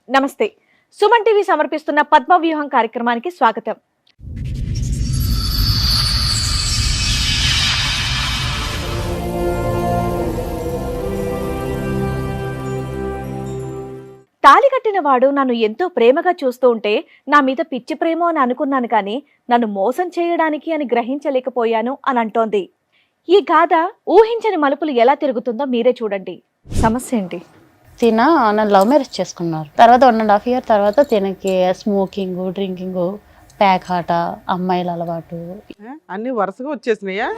నమస్తే. సుమన్ టీవీ సమర్పిస్తున్న పద్మవ్యూహం కార్యక్రమానికి స్వాగతం. తాళి కట్టిన వాడు నన్ను ఎంతో ప్రేమగా చూస్తూ ఉంటే నా మీద పిచ్చి ప్రేమో అని అనుకున్నాను, కానీ నన్ను మోసం చేయడానికి అని గ్రహించలేకపోయాను అని అంటోంది. ఈ గాథ ఊహించని మలుపులు ఎలా తిరుగుతుందో మీరే చూడండి. సమస్య ఏంటి? నన్ను లవ్ మ్యారేజ్ చేసుకున్నారు. తర్వాత 1.5 years తర్వాత తినకి స్మోకింగ్, డ్రింకింగ్, ప్యాక్ ఆట, అమ్మాయిల అలవాటు అన్ని వరుసగా వచ్చేసినాయా?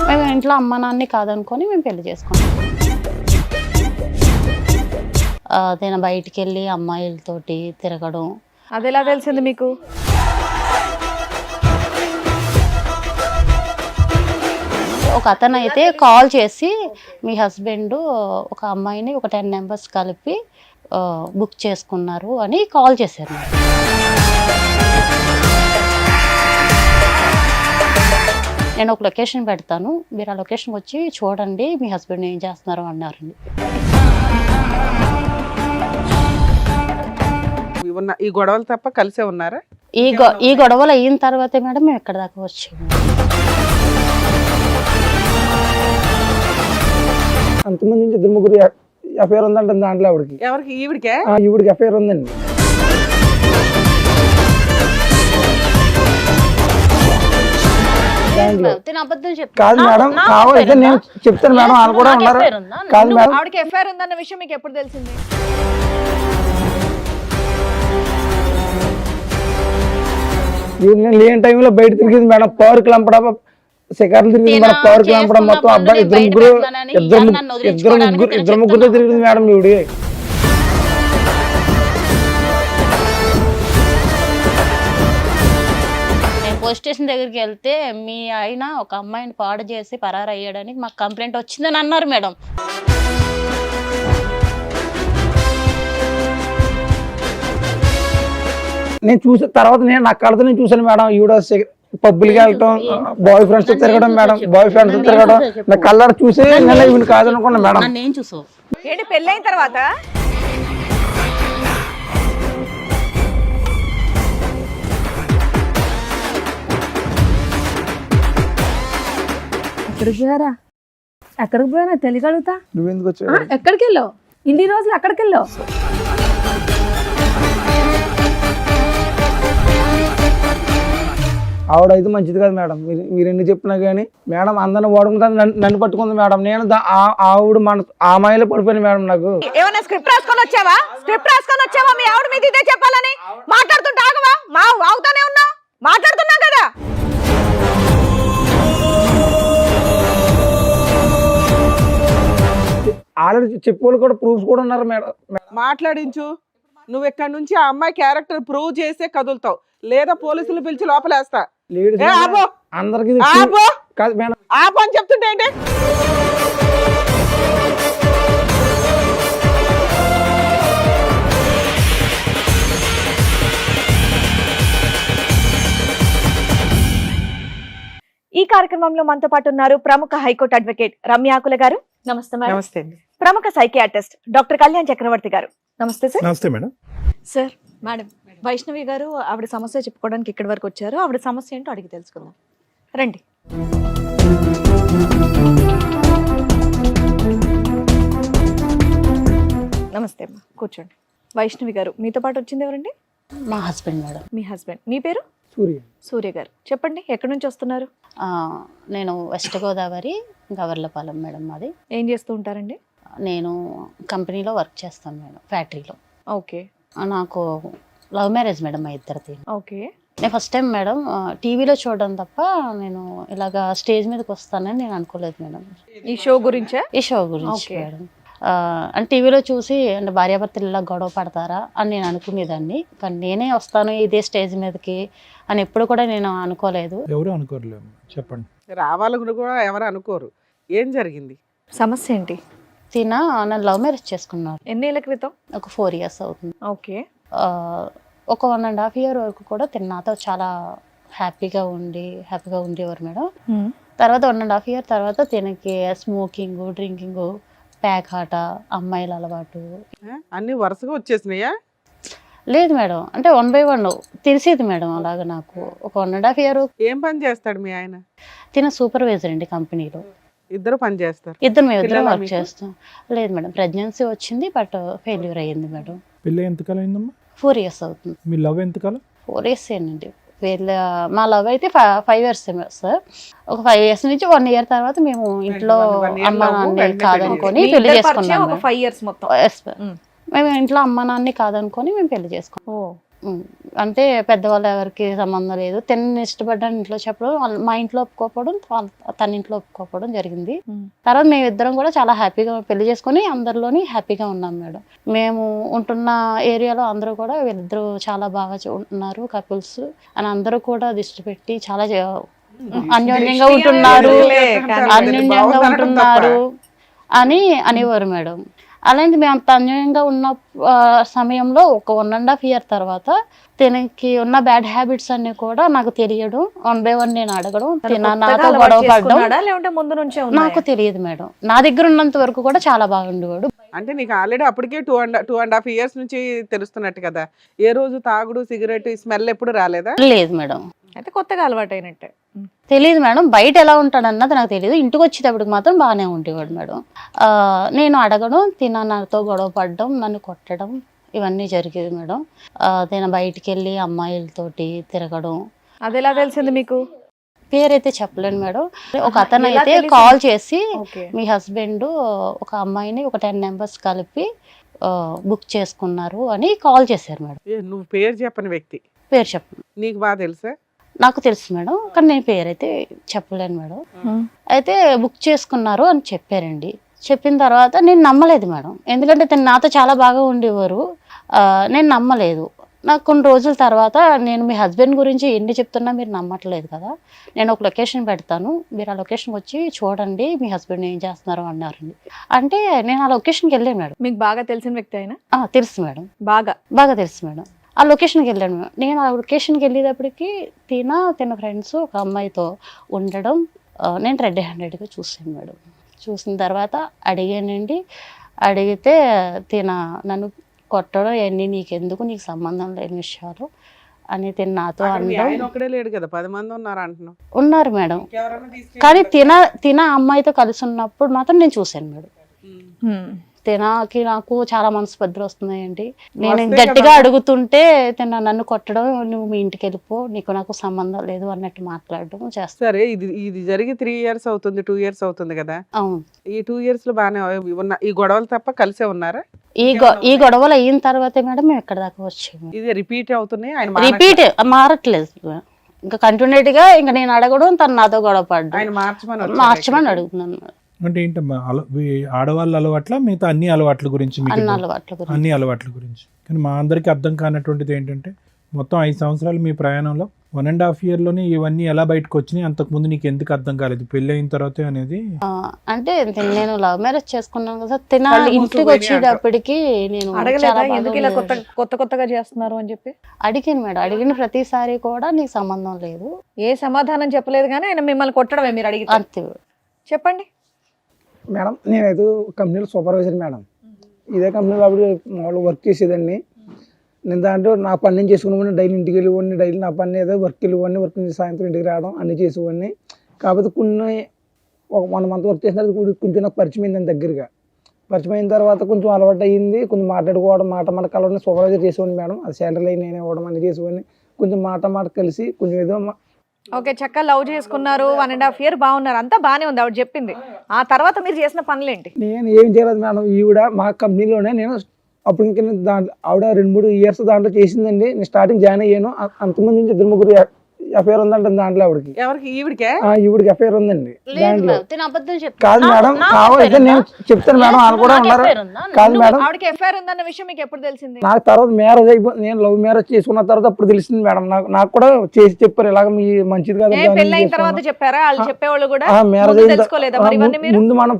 మేము ఇంట్లో అమ్మ నాన్ని కాదనుకొని మేము పెళ్లి చేసుకున్నాం. తిన బయటికి వెళ్ళి అమ్మాయిలతోటి తిరగడం. అది ఎలా తెలిసింది మీకు? ఒక అతను అయితే కాల్ చేసి మీ హస్బెండ్ ఒక అమ్మాయిని ఒక 10 members కలిపి బుక్ చేసుకున్నారు అని కాల్ చేశారు. నేను ఒక లొకేషన్ పెడతాను, మీరు ఆ లొకేషన్కి వచ్చి చూడండి మీ హస్బెండ్ ఏం చేస్తున్నారు అన్నారండి. ఈ గొడవలు తప్ప కలిసే ఉన్నారా? ఈ గొడవలు అయిన తర్వాతే మేడం మేము ఎక్కడ దాకా వచ్చాము. అంతమంది నుంచి 2-3 అఫైర్ ఉందంట దాంట్లో. ఆవిడకి ఎవరికి? ఈవిడికే? ఈవిడికి అఫైర్ ఉందండి. కాదు మేడం, కావాలంటే నేను చెప్తాను మేడం, వాళ్ళు కూడా ఉన్నారు. కాదు మేడం, ఆవిడకి ఎఫ్ఐఆర్ ఉందన్న విషయం మీకు ఎప్పుడు తెలిసింది? లేని టైంలో బయట తిరిగింది మేడం. పార్క్ లంపడం, శిఖర్లు తిరిగింది మేడం. పార్క్ లంపడం మొత్తం అబ్బాయి ఇద్దరు ముగ్గురుతో తిరిగింది మేడం ఈవిడి. పోలీస్ స్టేషన్ దగ్గరికి వెళ్తే మీ ఆయన ఒక అమ్మాయిని పాడు చేసి పరారు అయ్యాడని మాకు కంప్లైంట్ వచ్చిందని అన్నారు మేడం. నేను చూసిన తర్వాత నా కళ్ళతో నేను చూసాను మేడం. ఈవిడ పబ్బులకి వెళ్ళటం, బాయ్ ఫ్రెండ్స్ తో తిరగడం మేడం. బాయ్ ఫ్రెండ్స్ తో తిరగడం నా కళ్ళ చూసి నేను ఈవిని కాదనుకున్నా మేడం. నేను చూసావు ఏంటి పెళ్ళైన తర్వాత? ఎక్కడికి పోయినా తెలియగలుగుతా. నువ్వెందుకు వచ్చావు? ఎక్కడికి వెళ్ళావు? ఇన్ని రోజులు ఎక్కడికి వెళ్ళావు? ఆవిడ అయితే మంచిది కాదు మేడం. మీరు ఎన్ని చెప్పినా కానీ మేడం అందరిని వాడుకుంటా నన్ను పట్టుకుంది మేడం. నేను ఆవిడ మన ఆ మాయలో పడిపోయాను మేడం. నాకు ఏమన్నా స్క్రిప్ట్ రాసుకొని వచ్చావా? స్క్రిప్ట్ రాసుకొని వచ్చావా? మీ ఆవిడ మీద ఇదే చెప్పాలని మాట్లాడుతుంటే ఆగవా? అవుతానే ఉన్నావు, మాట్లాడుతున్నాం కదా. ఆల్రెడీ చెప్పుకోవాలి కూడా, ప్రూఫ్స్ కూడా ఉన్నారు మేడం. మాట్లాడించు. నువ్వు ఇక్కడ నుంచి ఆ అమ్మాయి క్యారెక్టర్ ప్రూవ్ చేసే కదులుతావు, లేదా పోలీసులు పిలిచి లోపలేస్తా. అందరికి కాదు మేడం, ఆపు అని చెప్తుంటే ఏంటి? ఈ కార్యక్రమంలో మనతో పాటు ఉన్నారు ప్రముఖ హైకోర్టు అడ్వకేట్ రమ్యాకుల గారు. నమస్తే మేడం. నమస్తే అండి. ప్రముఖ సైకియాట్రిస్ట్ డాక్టర్ కళ్యాణ్ చక్రవర్తి గారు. నమస్తే సార్. నమస్తే మేడం. సార్, మేడం వైష్ణవి గారు ఆవిడ సమస్య చెప్పుకోవడానికి ఇక్కడి వరకు వచ్చారు. ఆవిడ సమస్య ఏంటో అడిగి తెలుసుకుందాం, రండి. నమస్తే అమ్మా, కూర్చోండి. వైష్ణవి గారు, మీతో పాటు వచ్చింది ఎవరండి? మా హస్బెండ్ మేడం. మీ హస్బెండ్. మీ పేరు? సూర్య గారు. చెప్పండి, ఎక్కడి నుంచి వస్తున్నారు? నేను వెస్ట్ గోదావరి గవర్లపాలెం మేడం. మాది. ఏం చేస్తూ ఉంటారండి? నేను కంపెనీలో వర్క్ చేస్తాను మేడం, ఫ్యాక్టరీలో. ఓకే. నాకు లవ్ మ్యారేజ్ మేడం మా ఇద్దరిది. ఓకే. నేను ఫస్ట్ టైం మేడం టీవీలో చూడడం తప్ప నేను ఇలాగా స్టేజ్ మీదకి వస్తానని నేను అనుకోలేదు మేడం. ఈ షో గురించా? ఈ షో గురించి మేడం. అంటే టీవీలో చూసి అంటే భార్యాభర్తలు ఇలా గొడవ పడతారా అని నేను అనుకునేదాన్ని, కానీ నేనే వస్తాను ఇదే స్టేజ్ మీదకి అని ఎప్పుడు కూడా నేను అనుకోలేదు. ఎవరు అనుకోరలేదు. చెప్పండి. రావాలని కూడా ఎవరు అనుకోరు. ఏం జరిగింది? సమస్య ఏంటి? నన్ను లవ్ మ్యారేజ్ చేసుకున్నారు. ఎన్ని ఏళ్ళ క్రితం? ఒక 4 years అవుతుంది. ఓకే. ఒక 1.5 years వరకు కూడా నాతో చాలా హ్యాపీగా ఉండేవారు మేడం. తర్వాత 1.5 years తర్వాత తినకి స్మోకింగ్, డ్రింకింగ్, పేకాట, అమ్మాయిల అలవాటు. అన్ని వరుసగా వచ్చేసినాయా? లేదు మేడం, అంటే 1 by 1 తెలిసేది మేడం. అలాగా నాకు ఒక 1.5 year. ఏం పని చేస్తాడు మీ ఆయన? తిన సూపర్వైజర్ అండి కంపెనీలో. ఇద్దరు పని చేస్తారు? మేము ఇద్దరం పిల్లలా వర్క్ మీకు? చేస్తాం. లేదు మేడం, ప్రెగ్నెన్సీ వచ్చింది బట్ ఫెయిల్యూర్ అయ్యింది మేడం. పెళ్ళి ఎంతకాలం అయిందమ్మా? 4 years అవుతుంది. మీ లవ్ ఎంతకాలం? 4 years ఏనండి. మా లవ్ అయితే 5 years సార్. ఒక 5 years నుంచి 1 year తర్వాత మేము ఇంట్లో one year అమ్మ love, నాన్న వెంటనే కాదనుకొని మీ పెళ్లి ఇద్దరి పరిచయం చేసుకున్నాం. ఒక 5 years మొత్తం. Yes, ma'am. మేము ఇంట్లో అమ్మ నాన్ని కాదనుకొని మేము పెళ్లి చేసుకున్నాం. అంటే పెద్దవాళ్ళు ఎవరికి సంబంధం లేదు. తనని ఇష్టపడ్డాను ఇంట్లో చెప్పడం, మా ఇంట్లో ఒప్పుకోకపోవడం, తన ఇంట్లో ఒప్పుకోకపోవడం జరిగింది. తర్వాత మేము ఇద్దరం కూడా చాలా హ్యాపీగా పెళ్లి చేసుకొని అందరిలోని హ్యాపీగా ఉన్నాం మేడం. మేము ఉంటున్న ఏరియాలో అందరూ కూడా వీళ్ళిద్దరూ చాలా బాగా ఉన్నారు కపుల్స్ అని అందరూ కూడా దృష్టి పెట్టి చాలా అన్యోన్యంగా ఉంటున్నారు, అన్యోన్యంగా ఉంటున్నారు అని అనేవారు మేడం. అలాంటి మేము అంత అన్యాయంగా ఉన్న సమయంలో ఒక 1.5 year తర్వాత తనకి ఉన్న బ్యాడ్ హ్యాబిట్స్ అన్ని కూడా నాకు తెలియడం, 1 by 1 నేను అడగడం, నాతో గొడవ పడడం లేకుంటే ముందు నుంచే నాకు తెలియదు మేడం. నా దగ్గర ఉన్నంత వరకు కూడా చాలా బాగుండేవాడు. అంటే నీకు ఆల్రెడీ అప్పటికే 2.5 years నుంచి తెలుస్తున్నట్టు కదా? ఏ రోజు తాగుడు సిగరెట్ స్మెల్ ఎప్పుడు రాలేదా? లేదు మేడం, అయితే కొత్తగా అలవాటు అయినట్టే. తెలియదు మేడం. బయట ఎలా ఉంటాడు అన్నది నాకు తెలియదు. ఇంటికి వచ్చేటప్పటికి మాత్రం బాగానే ఉండేవాడు మేడం. నేను అడగడం, నాతో గొడవ పడడం, నన్ను కొట్టడం ఇవన్నీ జరిగేది మేడం. నేను బయటికి వెళ్ళి అమ్మాయిలతోటి తిరగడం. అది ఎలా తెలిసింది మీకు? పేరైతే చెప్పలేను మేడం. ఒక అతను ఎలా అయితే తెలిసింది? కాల్ చేసి ఓకే. మీ హస్బెండ్ ఒక అమ్మాయిని ఒక 10 members కలిపి బుక్ చేసుకున్నారు అని కాల్ చేశారు మేడం. నువ్వు పేరు చెప్పని వ్యక్తి పేరు చెప్పను. నీకు బాగా తెలుసా? నాకు తెలుసు మేడం, కానీ నేను పేరైతే చెప్పలేను మేడం. అయితే బుక్ చేసుకున్నారు అని చెప్పారండి. చెప్పిన తర్వాత నేను నమ్మలేదు మేడం, ఎందుకంటే తను నాతో చాలా బాగా ఉండేవారు. నేను నమ్మలేదు. నాకు కొన్ని రోజుల తర్వాత నేను మీ హస్బెండ్ గురించి ఎన్ని చెప్తున్నా మీరు నమ్మట్లేదు కదా, నేను ఒక లొకేషన్ పెడతాను, మీరు ఆ లొకేషన్కి వచ్చి చూడండి మీ హస్బెండ్ ఏం చేస్తున్నారు అన్నారండి. అంటే నేను ఆ లొకేషన్కి వెళ్ళాను మేడం. మీకు బాగా తెలిసిన వ్యక్తి అయినా? తెలుసు మేడం, బాగా తెలుసు మేడం. ఆ లొకేషన్కి వెళ్ళాను మేడం. నేను ఆ లొకేషన్కి వెళ్ళేటప్పటికి తన ఫ్రెండ్స్ ఒక అమ్మాయితో ఉండడం నేను రెడ్ హ్యాండెడ్గా చూసాను మేడం. చూసిన తర్వాత అడిగానండి. అడిగితే నన్ను కొట్టడం ఇవన్నీ నీకెందుకు, నీకు సంబంధం లేని విషయాలు అని నాతో అనడం. ఒక్కడే లేడు కదా, 10 మంది ఉన్నారు అంటున్నావు. ఉన్నారు మేడం, కానీ అమ్మాయితో కలిసి ఉన్నప్పుడు మాత్రం నేను చూశాను మేడం. నాకు చాలా మనస్పర్ధలు వస్తున్నాయండి. నేను గట్టిగా అడుగుతుంటే నన్ను కొట్టడం, నువ్వు మీ ఇంటికి వెళ్ళిపో, నీకు నాకు సంబంధం లేదు అన్నట్టు మాట్లాడడం చేస్తాను. సరే, ఇది జరిగి 3 years అవుతుంది, 2 years అవుతుంది కదా? అవును. ఈ 2 years లో బాగానే ఉన్న ఈ గొడవలు తప్ప కలిసే ఉన్నారా? ఈ గొడవలు అయిన తర్వాతే మేడం మేము ఎక్కడ దాకా వచ్చాము. ఇది రిపీట్ అవుతున్నాయి, ఆయన రిపీట్ మారట్లేదు. ఇంకా కంటిన్యూట్ గా ఇంకా నేను అడగడం, తను నాతో గొడవ పడ్డం, ఆయన మార్చమని అడుగుతున్నాను. అంటే ఏంటమ్మా ఆడవాళ్ళ అలవాట్ల మిగతా అన్ని అలవాట్ల గురించి మీకు అన్ని అలవాట్ల గురించి? కానీ మా అందరికీ అర్థం కానటువంటిది ఏంటంటే మొత్తం 5 సంవత్సరాలు మీ ప్రయాణంలో 1.5 year లోనే ఇవన్నీ ఎలా బయటకు వచ్చినాయి, అంతకుముందు నీకు ఎందుకు అర్థం కాలేదు పెళ్లి అయిన తర్వాతే అనేది? అంటే నేను లవ్ మ్యారేజ్ చేసుకున్నాను కదా, ఇంటికి వచ్చేటప్పటికి నేను ఎందుకు ఇలా కొత్తగా చేస్తున్నారు అని చెప్పి అడిగాను మేడం. అడిగిన ప్రతిసారి కూడా నీకు సంబంధం లేదు, ఏ సమాధానం చెప్పలేదు, కానీ ఆయన మిమ్మల్ని కొట్టడమే మీరు అడిగి. అంతే. చెప్పండి మేడం. నేనైతే కంపెనీలో సూపర్వైజర్ మేడం. ఇదే కంపెనీలో అప్పుడు మామూలు వర్క్ చేసేదాన్ని. నేను దాంట్లో నా పని నేను చేసుకునేవాడిని, డైలీ ఇంటికి వెళ్ళేవాడిని, డైలీ నా పని ఏదో వర్క్ వెళ్ళేవాడిని, వర్క్ నుంచి సాయంత్రం ఇంటికి రావడం అన్నీ చేసేవాడిని. కాకపోతే ఒక 1 month వర్క్ చేసిన తర్వాత కొంచెం నాకు పరిచయం అయింది దాని దగ్గరగా. పరిచయం అయిన తర్వాత కొంచెం అలవాటు అయ్యింది, కొంచెం మాట్లాడుకోవడం, మాట కలవడం. సూపర్వైజర్ చేసేవాడిని మేడం, అది శాలరీ నేనే ఇవ్వడం అన్నీ చేసేవాడిని. కొంచెం మాట కలిసి కొంచెం ఏదో ఓకే, చక్కగా లవ్ చేసుకున్నారు, 1.5 year బాగున్నారు, అంతా బాగానే ఉంది ఆవిడ చెప్పింది. ఆ తర్వాత మీరు చేసిన పనులేంటి? నేను ఏం చేయలేదు మేడం. ఈవిడ మా కంపెనీలోనే నేను అప్పుడు ఇంకా దాంట్లో ఆవిడ 2-3 years దాంట్లో చేసిందండి. నేను స్టార్టింగ్ జాయిన్ అయ్యాను. అంతమంది నుంచి 2-3 ఎఫ్ఐఆర్ ఉందంట దాంట్లో ఆవిడకి. ఎవరికి? ఈవిడికే? ఈవిడికి ఎఫ్ఐఆర్ ఉందండి దాంట్లో. కాదు కాదు మేడం, కావాలంటే నేను చెప్తాను మేడం, వాళ్ళు కూడా ఉన్నారు. కాదు మేడం, ఆవిడకి ఎఫ్ఐఆర్ ఉందన్న విషయం మీకు ఎప్పుడు తెలిసింది? నాకు తర్వాత మ్యారేజ్ అయిపోయింది, నేను లవ్ మ్యారేజ్ చేసుకున్న తర్వాత అప్పుడు తెలిసింది మేడం. నాకు కూడా చేసి చెప్పారు, ఇలాగ మీ మంచిది కాదు. పెళ్ళైన తర్వాత చెప్పారా? వాళ్ళు చెప్పేవాళ్ళు కూడా మ్యారేజ్ తెలుసుకోలేదా మరి ఇవన్నీ మీరు? ముందు మనం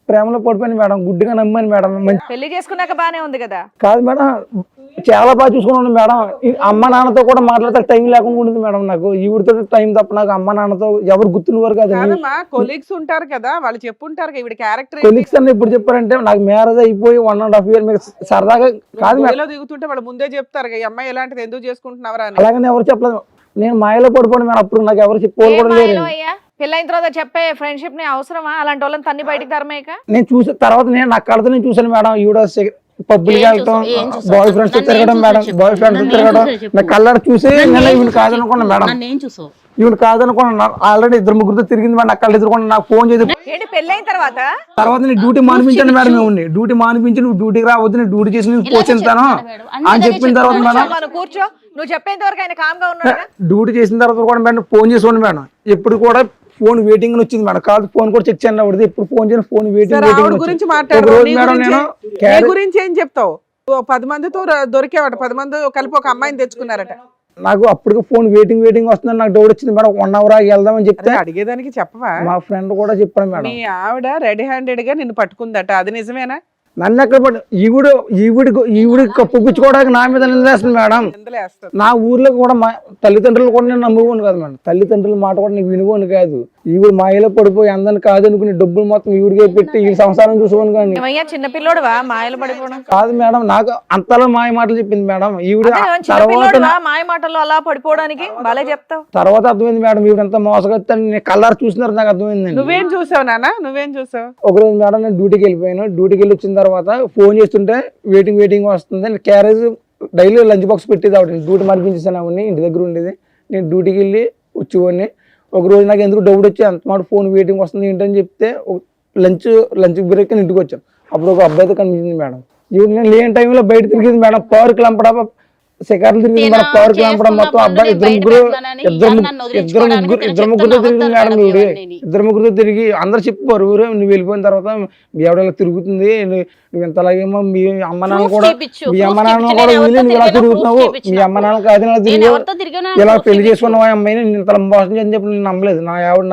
ప్రేమలో పడిపోయింది మేడం, గుడ్డిగా నమ్మాను మేడం. పెళ్లి చేసుకున్నాక బానే ఉంది కదా? కాదు మేడం, చాలా బాగా చూసుకున్నాను మేడం. ఈ అమ్మ నాన్నతో కూడా మాట్లాడితే టైం లేకుండా ఉంటుంది మేడం. నాకు ఈవిడితో టైం తప్ప నాకు అమ్మ నాన్నతో ఎవరు గుర్తున్నవారు కాదు. కాదమ్మా, కొలీగ్స్ ఉంటారు కదా, వాళ్ళు చెప్పుంటారు కదా ఈవిడ క్యారెక్టర్ కొలీగ్స్ అని ఇప్పుడు చెప్పారంటే నాకు మ్యారేజ్ అయిపోయి 1.5 year మీకు సరదాగా కాదు మేడం. దిగుతుంటే వాళ్ళు ముందే చెప్తారు ఈ అమ్మాయి ఎలాంటిది ఎందుకు చేసుకుంటున్నావరా అని. అలాగని ఎవరు చెప్పలేదు. నేను మాయలో పడిపోయాను మేడం. అప్పుడు నాకు ఎవరు చెప్పుకోవాలి కూడా లేరు. పెళ్ళైన తర్వాత చెప్పే ఫ్రెండ్షిప్ ని అవసరమా? అలాంటి వాళ్ళని తన్ని బయటికి తరమేక. నేను చూసిన తర్వాత నేను నా కళ్ళతో నేను చూసాను మేడం. ఈవిడ పబ్బులకి వెళ్తాం, బాయ్ ఫ్రెండ్స్ తిరగడం మేడం, బాయ్ ఫ్రెండ్స్ తిరగడం నా కళ్ళ చూసి నేను ఈవిడ కాదనుకున్నా మేడం. ఈవిడ కాదనుకున్నా. ఆల్రెడీ 2-3 తిరిగింది మేడం. నా కళ్ళు ఎదురుకున్నా. నాకు ఫోన్ చేసి ఏంటి పెళ్ళైన తర్వాత నేను డ్యూటీ మానిపించాను మేడం. మేము డ్యూటీ మానిపించి నువ్వు డ్యూటీకి రావద్దు, నేను డ్యూటీ చేసి నేను పోషిస్తాను అని చెప్పిన తర్వాత మేడం కూర్చో, నువ్వు చెప్పేంత వరకు ఆయన కామ్ గా ఉన్నాడు. డ్యూటీ చేసిన తర్వాత కూడా మేడం ఫోన్ చేసుకోండి మేడం. ఎప్పుడు కూడా ఫోన్ వెయిటింగ్ అని వచ్చింది మేడం. కాదు ఫోన్ కూడా చెక్ చేయండి. ఆవిడది ఎప్పుడు ఫోన్ చేయను, ఫోన్ వెయిటింగ్ గురించి మాట్లాడు. గురించి ఏం చెప్తావు? 10 మందితో దొరికేవాట, 10 మంది కలిపి ఒక అమ్మాయిని తెచ్చుకున్నారట. నాకు అప్పటికి ఫోన్ వెయిటింగ్ వస్తుందని నాకు డౌట్ వచ్చింది మేడం. 1 hour ఆగి వెళ్దామని చెప్తే అడిగేదానికి చెప్పవా? మా ఫ్రెండ్ కూడా చెప్పాను మేడం. మీ ఆవిడ రెడీ హ్యాండెడ్ గా నిన్ను పట్టుకుందట, అది నిజమేనా? నన్ను ఎక్కడ పట్టు ఈవిడ కప్పుపించుకోవడానికి నా మీద నిందేస్తుంది మేడం. నా ఊర్లో కూడా మా తల్లిదండ్రులు కూడా నేను నమ్ముకోను కాదు మేడం. తల్లిదండ్రుల మాట కూడా నేను వినుకోను కాదు. ఈవిడ మాయలో పడిపోయి అందరిని కాదు అనుకుని డబ్బులు మొత్తం ఈవిడికే పెట్టి ఈ సంసారం చూసుకోను కానీ చిన్నపిల్లోడువా మాయలు పడిపోవడం కాదు మేడం. నాకు అంతలా మాయ మాటలు చెప్పింది మేడం ఈవిడ. తర్వాత మాయ మాటలు అలా పడిపోవడానికి బాలే చెప్తావు. తర్వాత అర్థమైంది మేడం ఈవిడ ఎంత మోసగొత్తాను. కలర్ చూసినారు నాకు అర్థమైంది. నువ్వేం చూసావు నాన్న? నువ్వేం చూసావు? ఒకరోజు మేడం నేను డ్యూటీకి వెళ్ళిపోయాను. డ్యూటీకి వెళ్ళి వచ్చిన తర్వాత ఫోన్ చేస్తుంటే వెయిటింగ్ వస్తుంది. క్యారేజ్ డైలీ లంచ్ బాక్స్ పెట్టేది ఆవిడ. డ్యూటీ మరిపించేసాను ఆవిడని, ఇంటి దగ్గర ఉండేది. నేను డ్యూటీకి వెళ్ళి వచ్చేవాడిని. ఒక రోజు నాకు ఎందుకు డౌట్ వచ్చి అంత మాట ఫోన్ వెయిటింగ్ వస్తుంది ఏంటని చెప్తే లంచ్ బ్రేక్ అని ఇంటికి వచ్చాం. అప్పుడు ఒక అబ్బాయితో కనిపించింది మేడం. ఈవిడ నేను లేని టైంలో బయట తిరిగింది మేడం. పార్క్ లంపడ శిఖర్లు తిరిగింది మేడం. పార్క్ లంపడ మొత్తం అబ్బాయి ఇద్దరు ముగ్గురుతో తిరిగింది మేడం. ఈవిడ 2-3 తిరిగి అందరు చెప్పారు ఊరే నువ్వు వెళ్ళిపోయిన తర్వాత మీ ఆవిడ తిరుగుతుంది, నువ్వు ఇంతలాగేమో మీ అమ్మ నాన్న కూడా వీళ్ళు నువ్వు ఇలా తిరుగుతున్నావు, మీ అమ్మ నాన్న కాదు ఇలా తిరిగి ఇలా పెళ్లి చేసుకున్నావు ఆ అమ్మాయిని నేను ఇంత మోసం చేయని చెప్పి నేను నమ్మలేదు. నా ఆవిడ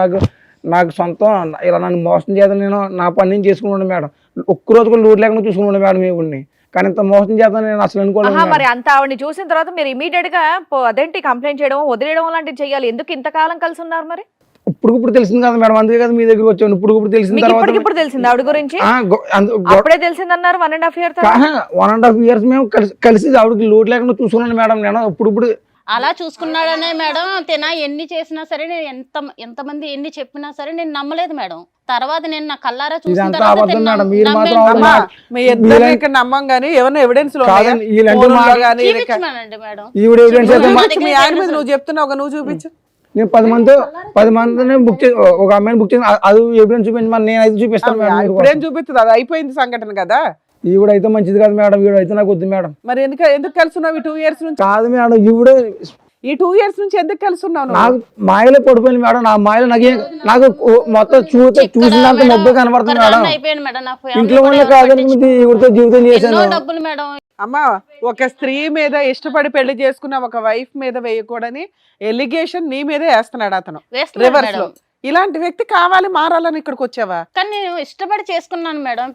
నాకు సొంతం ఇలా నన్ను మోసం చేద్దాం, నేను నా పని నేను చేసుకున్నాను మేడం. ఒక్కరోజు కూడా లోటు లేకుండా చూసుకున్నాను మేడం ఈవిడ్ని. కానీ ఇంత మోసం చేద్దాం నేను అసలు అనుకోలేదు. మరి అంత ఆవిడని చూసిన తర్వాత మీరు ఇమీడియట్ గా అదేంటి కంప్లైంట్ చేయడం వదిలేయడం లాంటివి చేయాలి. ఎందుకు ఇంతకాలం కలిసి ఉన్నారు? మరి ఇప్పుడు తెలిసింది కదా మేడం, అందుకే కదా మీ దగ్గర వచ్చాను. ఇప్పుడు తెలిసిన తర్వాత ఇప్పుడు తెలిసింది ఆవిడ గురించి? అప్పుడే తెలిసింది అన్నారు. 1.5 years 1.5 years మేము కలిసి ఆవిడకి లోటు లేకుండా చూసుకున్నాను మేడం. నేను ఇప్పుడు అలా చూసుకున్నాడనే మేడం. తిన ఎన్ని చేసినా సరే, నేను ఎంతమంది ఎన్ని చెప్పినా సరే నేను నమ్మలేదు మేడం. తర్వాత నేను నా కల్లారా చూసిన నమ్మం గానీ ఏమన్నా ఎవిడెన్స్ మేడం. నువ్వు చెప్తున్నావు, నువ్వు చూపించు. నేను 10 మందిని బుక్ చేసి ఒక అమ్మాయిని బుక్ చేసి అది ఎవిడెన్స్ చూపించమని నేను అయితే చూపిస్తాను. ఇప్పుడేం చూపిస్తుంది? అది అయిపోయింది సంఘటన కదా. ఈవిడైతే మంచిది కాదు మేడం. ఈవిడైతే నాకు వద్దు మేడం. మరి ఎందుకు కలుసున్నావు 2 years నుంచి? కాదు మేడం, ఈవిడ ఈ 2 years నుంచి ఎందుకు కలుసున్నావు? నాకు మాయలో పడిపోయింది మేడం. నా మాయలో నాకు మొత్తం చూసినంత మొబ్బు కనబడుతుంది మేడం. ఇంట్లో వాళ్ళే కాదని ఈవిడతో జీవితం చేశాను. అమ్మా, ఒక స్త్రీ మీద ఇష్టపడి పెళ్లి చేసుకున్న ఒక వైఫ్ మీద వేయకూడని ఎలిగేషన్ నీ మీదే వేస్తున్నాడు అతను రివర్స్ లో. ఇలాంటి వ్యక్తి కావాలి, మారాలని ఇక్కడికి వచ్చావా? కానీ నేను ఇష్టపడి చేసుకున్నాను మేడం.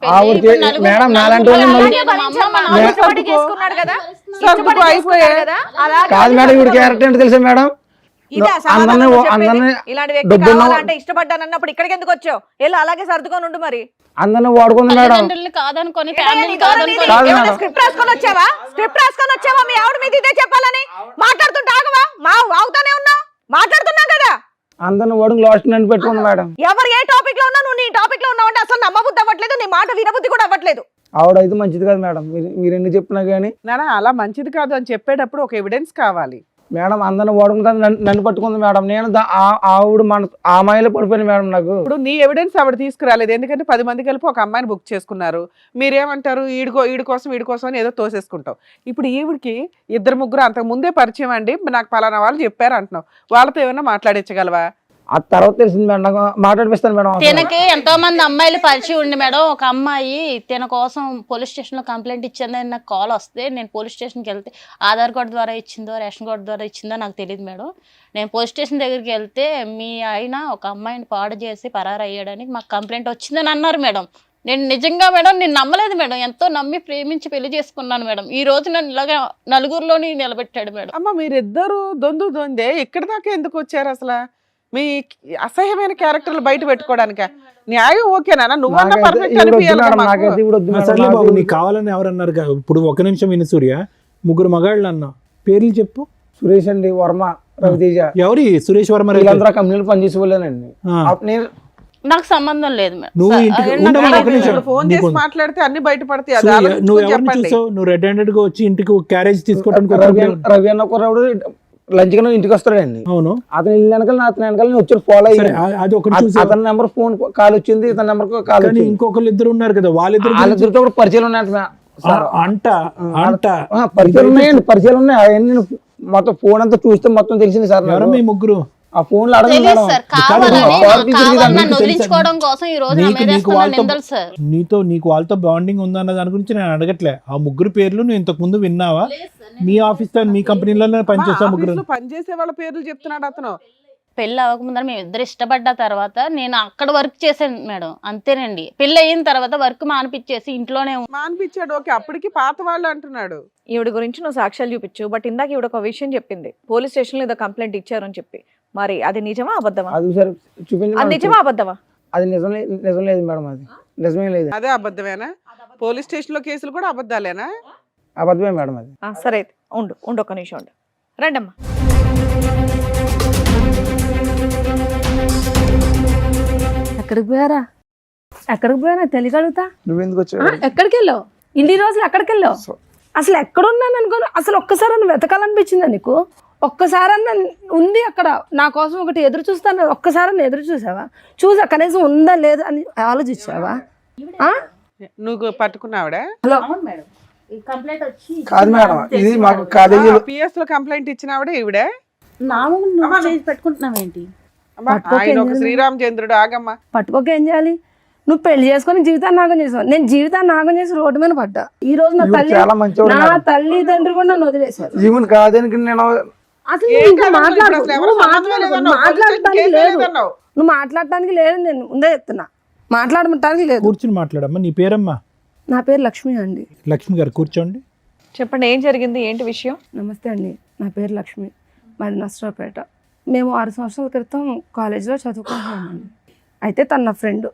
కాదు మేడం, ఈవిడ క్యారెక్టర్ ఏంటి తెలుసా మేడం? ఇష్టపడ్డానన్నప్పుడు ఇక్కడికి ఎందుకు వచ్చావు? వెళ్ళి అలాగే సర్దుకొని ఉండు. మరి అందరిని వాడుకుంది మేడం. కాదనుకొని స్క్రిప్ట్ రాసుకొని వచ్చావా? స్క్రిప్ట్ రాసుకొని వచ్చావా? మీ ఆవిడ మీద ఇదే చెప్పాలని మాట్లాడుతుంటే ఆగవా? ఆగుతానే ఉన్నావు, మాట్లాడుతున్నావు కదా. అందరిని వాడుకు లాస్ట్ నన్ను పెట్టుకుంది మేడం. ఎవరు ఏ టాపిక్ లో ఉన్నా నువ్వు నీ టాపిక్ లో ఉన్నావు అంటే అసలు నమ్మబుద్ధి అవ్వట్లేదు, నీ మాట వినబుద్ధి కూడా అవ్వట్లేదు. ఆవిడైతే మంచిది కాదు మేడం. మీరు ఎన్ని చెప్పినా కానీ నానా అలా మంచిది కాదు అని చెప్పేటప్పుడు ఒక ఎవిడెన్స్ కావాలి మేడం. అందరిని వాడుకుంటా నన్ను పట్టుకుంది మేడం. నేను ఆవిడ ఆ మాయలో పడిపోయింది మేడం. నాకు ఇప్పుడు నీ ఎవిడెన్స్ ఆవిడ తీసుకురాలేదు. ఎందుకంటే 10 మంది కలిపి ఒక అమ్మాయిని బుక్ చేసుకున్నారు. మీరేమంటారు? వీడి కోసం అని ఏదో తోసేసుకుంటావు. ఇప్పుడు ఈవిడికి 2-3 అంతకు ముందే పరిచయం అండి, నాకు పలానా వాళ్ళు చెప్పారు అంటున్నావు. వాళ్ళతో ఏమైనా మాట్లాడించగలవా? ఆ తర్వాత తెలిసింది మేడం. నాకు మాట్లాడిపిస్తాను మేడం. తినకి ఎంతో మంది అమ్మాయిలు పరిచయం ఉండి మేడం. ఒక అమ్మాయి తిన కోసం పోలీస్ స్టేషన్ లో కంప్లైంట్ ఇచ్చిందని నాకు కాల్ వస్తే నేను పోలీస్ స్టేషన్కి వెళ్తే ఆధార్ కార్డు ద్వారా ఇచ్చిందో రేషన్ కార్డు ద్వారా ఇచ్చిందో నాకు తెలియదు మేడం. నేను పోలీస్ స్టేషన్ దగ్గరికి వెళ్తే మీ ఆయన ఒక అమ్మాయిని పాడు చేసి పరారు అయ్యాడని మాకు కంప్లైంట్ వచ్చిందని అన్నారు మేడం. నేను నిజంగా మేడం నేను నమ్మలేదు మేడం, ఎంతో నమ్మి ప్రేమించి పెళ్లి చేసుకున్నాను మేడం. ఈ రోజు నన్ను ఇలాగా నలుగురిలోని నిలబెట్టాడు మేడం. అమ్మ మీరిద్దరు దొందే ఇక్కడ దాకా ఎందుకు వచ్చారు అసలు? మీ అసహ్యమైన క్యారెక్టర్లు బయట పెట్టుకోవడానిక? న్యాయం ఓకేనా? నువ్వన్నా నాకైతే పర్ఫెక్ట్ ఈవిడ వద్దు అనిపించాలి మేడం, కదా మాకు. నాకైతే ఈవిడ వద్దు మేడం, సర్లే బాబు, నాకు నీకు కావాలని ఎవరన్నారు ఇప్పుడు ఒక నిమిషం విను సూర్య, ముగ్గురు మగాళ్ళు అన్నా, పేర్లు చెప్పు. సురేష్ అండి, వర్మ, రవితేజ, ఎవరి సురేష్ వర్మ రైతు? వీళ్ళందరూ కంపెనీలు పనిచేసే వాళ్ళేనండి. ఆ. నేను నాకు సంబంధం లేదు మేడం. నువ్వు ఇంటికి నాకు ఉండమని తెలియదు ఒక నిమిషం. ఇప్పుడు ఫోన్ నీకు చేసి మాట్లాడితే అన్ని బయటపడతాయి. అది సూర్య, ఆలోచించుకొని నువ్వు ఎవరిని చెప్పండి. చూసావు? నువ్వు రెడ్ హ్యాండెడ్ గా వచ్చి ఇంటికి క్యారేజ్ తీసుకోవడానికి రవి అన్న కుర్రాడు లంచ్ గా ఇంటికి వస్తాడండి. అవును, అతను ఇల్లు వెనకాల అతని వెనకాల నేను వచ్చి ఫాలో సరే, అయ్యాను. అది ఒకటి చూసావు. అతని నెంబర్ ఫోన్ కాల్ వచ్చింది, ఇతని నెంబర్ కాల్ కానీ వచ్చింది. ఇంకొకరు ఇద్దరు ఉన్నారు కదా, వాళ్ళిద్దరు వాళ్ళిద్దరితో కూడా పరిచయాలు ఉన్నాయంట సార్. అంట అంట పరిచయాలు ఉన్నాయండి, పరిచయాలు ఉన్నాయి. అవన్నీ నేను మొత్తం ఫోన్ అంతా చూస్తే మొత్తం తెలిసింది సార్. ఎవరు మీ ముగ్గురు? ఆ ఫోన్ లో అడగండి తెలియదు మేడం. సార్, కాదు, కావాలని కాదు, కావాలని నీకు నన్ను తెలుసా? వదిలించుకోవడం కోసం ఈ రోజు నా నీకు మీద నీకు వేస్తున్న వాళ్ళతో నిందలు సార్. నీకు వాళ్ళతో బాండింగ్ ఉందన్న దాని గురించి నేను అడగట్లే. ఆ ముగ్గురు పేర్లు నువ్వు ఇంతకు ముందు విన్నావా? మీ ఆఫీస్ తో మీ కంపెనీలోనే పనిచేస్తా ముగ్గురు. ఆఫీసులో పనిచేసే వాళ్ళ పేర్లు చెప్తున్నాడు అతను. పెళ్ళి అవ్వకముందర మేము ఇద్దరు ఇష్టపడ్డ తర్వాత నేను అక్కడ వర్క్ చేశాను మేడం, అంతేనండి. పెళ్ళి అయిన తర్వాత వర్క్ మానిపించేసి ఇంట్లోనే మానిపించాడు, ఓకే. అప్పటికి పాత వాళ్ళు అంటున్నాడు. ఈవిడ గురించి నువ్వు సాక్ష్యాలు చూపించు, బట్ ఇందాక ఈవిడ ఒక విషయం చెప్పింది, పోలీస్ స్టేషన్ లో ఏదో కంప్లైంట్ ఇచ్చారని చెప్పి. మరి అది నిజమా అబద్ధమా? అది సార్ చూపించి అది నిజమా అబద్ధమా? అది నిజం లేదు మేడం, అది నిజమే లేదు, అదే అబద్ధమేనా? పోలీస్ స్టేషన్ లో కేసులు కూడా అబద్ధాలేనా? అబద్ధమే మేడం అది. సరే అయితే ఉండు ఒక నిమిషం ఉండు. రండమ్మా. ఎక్కడికి పోయారా? ఎక్కడికి పోయారా తెలియగలుగుతా? నువ్వు ఎందుకు వచ్చావు? ఎక్కడికి వెళ్ళావు? ఇన్ని రోజులు ఎక్కడికి వెళ్ళావు? అసలు ఎక్కడున్నాను అనుకోను. అసలు ఒక్కసారి వెతకాలనిపించిందా నీకు? ఒక్కసారన్నా ఉంది అక్కడ నా కోసం ఒకటి ఎదురు చూస్తాను, ఒక్కసారన్నా ఎదురు చూసావా? చూసా కనీసం ఉందా లేదా అని ఆలోచించావా? నువ్వు పట్టుకున్నావిడా? హలో కంప్లైంట్ వచ్చి కాదు మేడం, ఇది మాకు కాలేజీలో పిఎస్ లో కంప్లైంట్ ఇచ్చినావిడే ఈవిడే? పెట్టుకుంటున్నావు ఏంటి? అమ్మా, ఆయన ఒక శ్రీరామచంద్రుడు. ఆగమ్మా. పట్టుకోక ఏం చేయాలి? నువ్వు పెళ్లి చేసుకొని జీవితాన్ని నాగం చేసావు, నేను జీవితాన్ని నాగం చేసి రోడ్డు మీద పడ్డా. ఈ రోజు నా తల్లి చాలా మంచివాడు నా మేడం. తల్లిదండ్రులు కూడా నన్ను వదిలేశారు. ఈవెన్ కాదని నేను అసలు ఏం నువ్వు ఇంకా కాదు, ఇప్పుడు అసలు ఎవరు సంబంధమే లేదన్నావు, మాట్లాడటానికి కేసే లేదు, లేదన్నావు. నువ్వు మాట్లాడటానికి లేదు. నేను ముందే చెప్తున్నా, మాట్లాడటానికి లేదు. కూర్చుని మాట్లాడమ్మా. నీ పేరమ్మా? నా పేరు లక్ష్మి అండి. లక్ష్మి గారు కూర్చోండి. చెప్పండి, ఏం జరిగింది, ఏంటి విషయం? నమస్తే అండి, నా పేరు లక్ష్మి, మాది నర్సరావుపేట. మేము 6 సంవత్సరాల క్రితం కాలేజీలో చదువుకుంటున్నామండి. అయితే తన నా ఫ్రెండ్.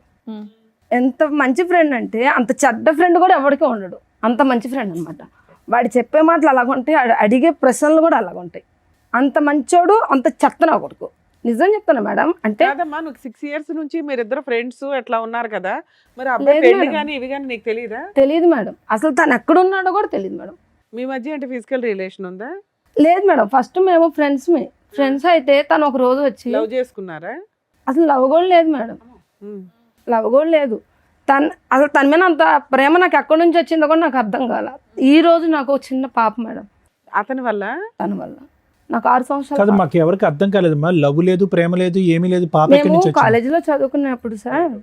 ఎంత మంచి ఫ్రెండ్ అంటే అంత చెడ్డ ఫ్రెండ్ కూడా ఎవరికి ఉండడు, అంత మంచి ఫ్రెండ్ అనమాట. వాడు చెప్పే మాటలు అలాగుంటాయి, అడిగే ప్రశ్నలు కూడా అలాగుంటాయి. అంత మంచోడు, అంత చెత్త నా కొడుకు. నిజం చెప్తాను మేడం. అంటే కాదమ్మా, నువ్వు 6 years నుంచి మీరిద్దరు ఫ్రెండ్స్ ఎట్లా ఉన్నారు కదా, మరి అబ్బాయి లేదు పెళ్లి మేడం. కానీ ఇవి కానీ నీకు తెలియదా? తెలియదు మేడం, అసలు తను ఎక్కడున్నాడో కూడా తెలియదు మేడం. మీ మధ్య అంటే ఫిజికల్ రిలేషన్ ఉందా? లేదు మేడం, ఫస్ట్ మేము ఫ్రెండ్స్ అయితే తను ఒక రోజు వచ్చి లవ్ చేసుకున్నారా? అసలు లవ్ కూడా లేదు మేడం, లవ్ కూడా లేదు. అసలు తన మీద అంత ప్రేమ నాకు ఎక్కడి నుంచి వచ్చిందో కూడా నాకు అర్థం కాల. ఈ రోజు నాకు ఒక చిన్న పాప మేడం, అతని వల్ల. తన వల్ల నాకు 6 కాదు, సంవత్సరాలు. మాకు ఎవరికి అర్థం కాలేదమ్మా. లవ్ లేదు, ప్రేమ లేదు, ఏమీ లేదు. పాప ఎక్కడి మేము నుంచి వచ్చింది? కాలేజీలో చదువుకున్నప్పుడు సార్,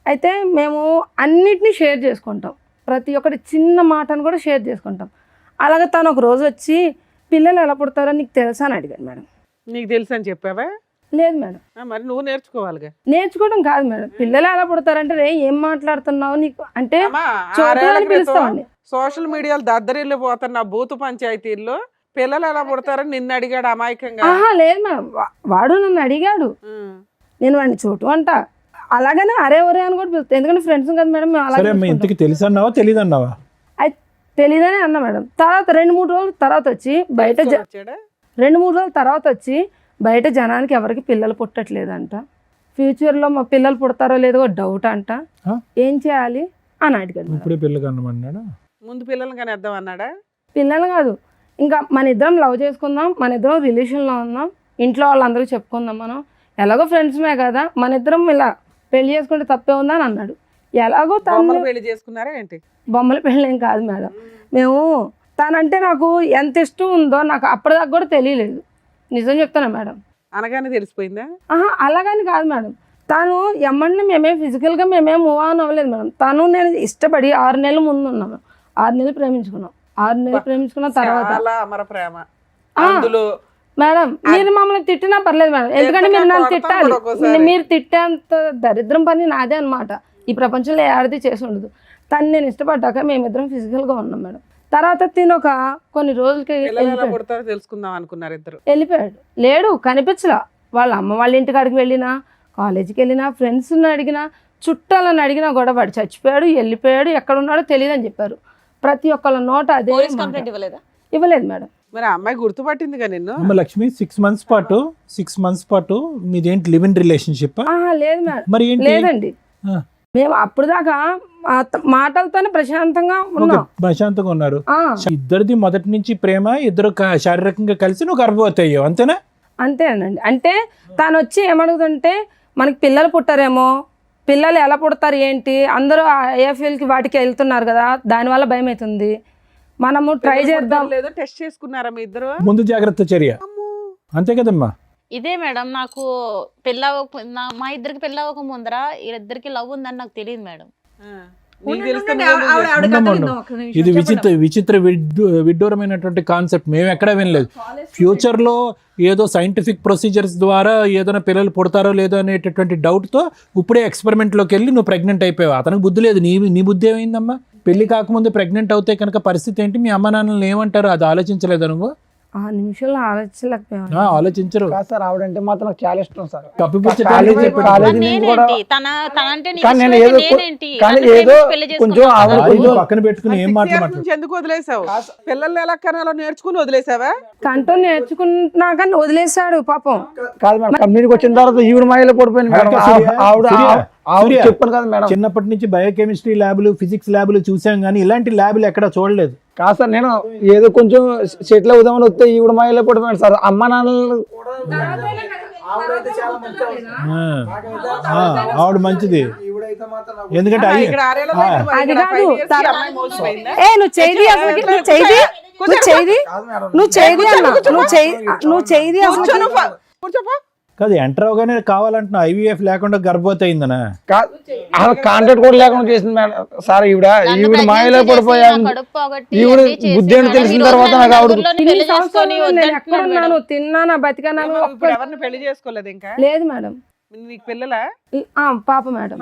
అయితే మేము అన్నిటినీ షేర్ చేసుకుంటాం, ప్రతి ఒక్కటి చిన్న మాటను కూడా షేర్ చేసుకుంటాం. అలాగే తను ఒక రోజు వచ్చి పిల్లలు ఎలా పుడతారో నీకు తెలుసా అని అడిగాడు మేడం. నీకు తెలుసు అని చెప్పావా? లేదు మేడం. మరి నువ్వు నేర్చుకోవాలిగా. నేర్చుకోవడం కాదు మేడం, పిల్లలు ఎలా పుడతారంటే రే ఏం మాట్లాడుతున్నావు నీకు అంటే అమ్మా, చోటు 6 ఏళ్ల అని క్రితం పిలుస్తామండి. సోషల్ మీడియాలో దద్దరిల్లు పోతున్న బూతు పంచాయతీల్లో పిల్లలు ఎలా పుడతారని నిన్ను అడిగాడు అమాయకంగా. ఆహా లేదు మేడం, వాడు నన్ను అడిగాడు, నేను వాడిని చోటు అంట, అలాగనే అరే ఒరే అని కూడా పిలుస్తాను, ఎందుకంటే ఫ్రెండ్స్ కదా మేడం. మేము సరే అమ్మా, అలాగే ఇంతకి తెలుసు అన్నావా తెలియదు అన్నావా? తెలీదని అన్నా మేడం. తర్వాత 2-3 రోజుల తర్వాత వచ్చి బయట వచ్చాడా? 2-3 రోజుల తర్వాత వచ్చి బయట జనానికి ఎవరికి పిల్లలు పుట్టట్లేదంట, ఫ్యూచర్లో మా పిల్లలు పుడతారో లేదో డౌట్ అంట, ఏం చేయాలి అని అడిగాడు మేడం. ఇప్పుడే పిల్లలు కన్నమన్నాడా? ముందు పిల్లల్ని కానీ వద్దాం అన్నాడా? పిల్లలు కాదు, ఇంకా మన ఇద్దరం లవ్ చేసుకుందాం, మన ఇద్దరం రిలేషన్లో ఉందాం, ఇంట్లో వాళ్ళందరూ చెప్పుకుందాం, మనం ఎలాగో ఫ్రెండ్స్మే కదా, మన ఇద్దరం ఇలా పెళ్లి చేసుకుంటే తప్పే ఉందా అని అన్నాడు. ఎలాగో తను పెళ్లి చేసుకున్నారా ఏంటి? బొమ్మల పెళ్ళి ఏం కాదు మేడం. మేము తనంటే నాకు ఎంత ఇష్టం ఉందో నాకు అప్పటిదాకా కూడా తెలియలేదు, నిజం చెప్తాను మేడం. అనగానే తెలిసిపోయిందా? ఆహా అలాగని కాదు మేడం, తను ఎమ్మడిని మేమేం ఫిజికల్గా మేమేం మూవ్ ఆన్ అవ్వలేదు మేడం. తను నేను ఇష్టపడి 6 నెలల ముందు ఉన్నాము, 6 నెలలు ప్రేమించుకున్నాం. 6 నెలలు ప్రేమించుకున్న తర్వాత చాలా అమర ప్రేమ అందులో. మేడం మీరు మమ్మల్ని తిట్టినా పర్లేదు మేడం, ఎందుకంటే మీరు నన్ను తిట్టాలి. మీరు తిట్టేంత దరిద్రం పని నాదే అనమాట. ఈ ప్రపంచంలో ఏ ఆడది చేసి ఉండదు. తను నేను ఇష్టపడ్డాక మేమిద్దరం ఫిజికల్గా ఉన్నాం మేడం. తర్వాత తిను ఒక కొన్ని రోజులకి పిల్లలు ఎలా పుడతారో తెలుసుకుందాం అనుకున్నారు ఇద్దరు. వెళ్ళిపోయాడు. లేడు, కనిపించలా. వాళ్ళ అమ్మ వాళ్ళ ఇంటికి అడిగి వెళ్ళినా, కాలేజీకి వెళ్ళినా, ఫ్రెండ్స్ని అడిగినా, చుట్టాలని అడిగినా కూడా వాడు చచ్చిపోయాడు, వెళ్ళిపోయాడు, ఎక్కడ ఉన్నాడో తెలియదు అని చెప్పారు. ప్రతి ఒక్కళ్ళ నోట అదే పోలీస్ మాట. కంప్లైంట్ ఇవ్వలేదా? ఇవ్వలేదు మేడం. మరి ఆ అమ్మాయి గుర్తుపట్టిందిగా నిన్ను. అమ్మ లక్ష్మి 6 months పాటు మీదేంటి లివ్ ఇన్ రిలేషన్షిప్? లేదు మేడం, మరి ఏంటి? లేదండి. ఆ. మేము అప్పుడు దాకా మాటలతోనే ప్రశాంతంగా ఉన్నాం. ప్రశాంతంగా ఉన్నారు. ఆ, ఇద్దరిది మొదటి నుంచి ప్రేమ, ఇద్దరు శారీరకంగా కలిసి నువ్వు గర్భవతి అయ్యావు, అంతేనా? అంతేనండి. అంటే తను వచ్చి ఏమడుగుతుంటే మనకి పిల్లలు పుట్టారేమో, పిల్లలు ఎలా పుడతారు ఏంటి, అందరూ ఐఎఫ్ఎల్కి వాటికి వెళ్తున్నారు కదా, దానివల్ల భయం అవుతుంది, మనము ట్రై చేద్దాం. లేదో టెస్ట్ చేసుకున్నారా మీ ఇద్దరు? ముందు జాగ్రత్త చర్య, అంతే కదమ్మా? ఇదే మేడం, నాకు మా ఇద్దరికి పెళ్ళి అవ్వక ముందర వీళ్ళిద్దరికి లవ్ ఉందని నాకు తెలియదు మేడం. నీకు తెలిస్తే ఇది విచిత్ర విడ్డూరమైనటువంటి కాన్సెప్ట్. మేము ఎక్కడా వినలేదు. ఫ్యూచర్ లో ఏదో సైంటిఫిక్ ప్రొసీజర్స్ ద్వారా ఏదైనా పిల్లలు పుడతారో లేదో అనేటటువంటి డౌట్ తో ఇప్పుడే ఎక్స్పెరిమెంట్ లోకి వెళ్ళి నువ్వు ప్రెగ్నెంట్ అయిపోయావు. అతనికి బుద్ధి లేదు, నీ బుద్ధి ఏమైందమ్మా? పెళ్లి కాకముందు ప్రెగ్నెంట్ అవుతే కనుక పరిస్థితి ఏంటి? మీ అమ్మ నాన్నలు ఏమంటారు? అది ఆలోచించలేదా నువ్వు? ఆ నిమిషంలో ఆలోచించలేకపోయాను. ఆలోచించరు. కాదు సార్, ఆవిడంటే మాత్రం నాకు చాలా ఇష్టం సార్. కప్పిపుచ్చటానికి చెప్పాడు. కాలేజీ నుంచి కూడా కానీ నేను ఏదో కొంచెం ఆవిడ అది పక్కన పెట్టుకుని ఏం మాట్లాడు. నుంచి ఎందుకు వదిలేసావు? పిల్లల్ని ఎలా కనాలో నేర్చుకుని వదిలేసావా? కంటో నేర్చుకున్నాక వదిలేశాడు పాపం. కాదు మేడం, కంపెనీకి వచ్చిన తర్వాత ఈవిడ మాయలో పడిపోయింది మేడం. ఆవిడ చెప్పాను కదా మేడం, చిన్నప్పటి నుంచి బయోకెమిస్ట్రీ ల్యాబ్లు, ఫిజిక్స్ ల్యాబ్లు చూసాం కానీ ఇలాంటి ల్యాబ్లు ఎక్కడ చూడలేదు. కాదు సార్, నేను ఏదో కొంచెం సెటిల్ అవుదామని వస్తే ఈవిడ మాయలో పడిపోయాను సార్. అమ్మ నాన్నలు ఆవిడ మంచిది, ఎందుకంటే ఇక్కడ ఆరేళ్ళ బయట అది కాదు. అమ్మాయి మోసపోయిందా? నువ్వు చేయి అసలు, నువ్వు చేయి అసలు. కూర్చోపా. కాదు, ఎంటర్ అవగానే కావాలంటున్నా ఐవీఎఫ్ లేకుండా గర్భవతి అయిందనా? కాంటాక్ట్ కూడా లేకుండా చేసింది మేడం సార్. ఈవిడ మాయలో పడిపోయాను. ఈవిడ బుద్ధి అని తెలిసిన తర్వాత నాకు ఆవిడ ఎక్కడున్నాను, తిన్నానా, బతికన్నాను. ఇప్పుడు ఎవరిని పెళ్లి చేసుకోలేదు ఇంకా? లేదు మేడం. నీకు పిల్లలా? పాప మేడం.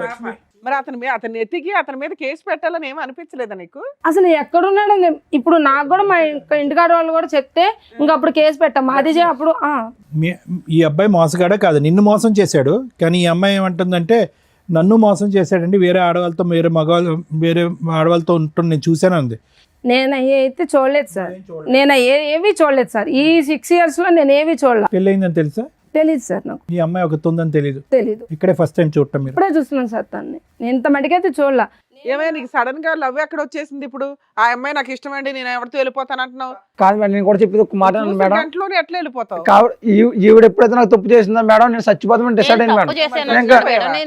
మరి అతని ఎత్తికి అతని మీద కేసు పెట్టాలని ఏమి అనిపించలేదా నీకు? అసలు ఎక్కడున్నాడు? ఇప్పుడు నాకు కూడా మా ఇంటికాడ వాళ్ళు కూడా చెప్తే ఇంకా అప్పుడు కేసు పెట్టాం. మాది అప్పుడు ఈ అబ్బాయి మోసగాడే కాదు, నిన్ను మోసం చేశాడు. కానీ ఈ అమ్మాయి ఏమంటుందంటే నన్ను మోసం చేశాడండి, వేరే ఆడవాళ్ళతో వేరే ఆడవాళ్ళతో ఉంటుంది, నేను చూశాను అంది. నేను అయితే చూడలేదు సార్, నేను ఏవి చూడలేదు సార్. ఈ 6 years లో నేను ఏవి చూడలేదు. పెళ్ళయిందని తెలుసా? తెలీదు సార్ నాకు. ఈ అమ్మాయి ఒక ఉందని తెలీదు? తెలీదు. ఇక్కడే ఫస్ట్ టైం చూడటం మీరు? ఇప్పుడే చూస్తున్నాను సార్ తన్ని. నేను ఇంత మటుకైతే చూడలా. ఏమైనా నీకు సడన్ గా లవ్ ఎక్కడ వచ్చేసింది? ఇప్పుడు ఆ అమ్మాయి నాకు ఇష్టం అండి, నేను ఎవరితో వెళ్ళిపోతాను అంటున్నావు. కాదు మేడం, నేను కూడా చెప్పేది ఒక మాట మేడం. గంటలోనే ఎట్లా వెళ్ళిపోతావు? ఈవిడ ఎప్పుడైతే నాకు తప్పు చేసిందా మేడం, నేను చచ్చిపోతామని డిసైడ్ అయింది మేడం.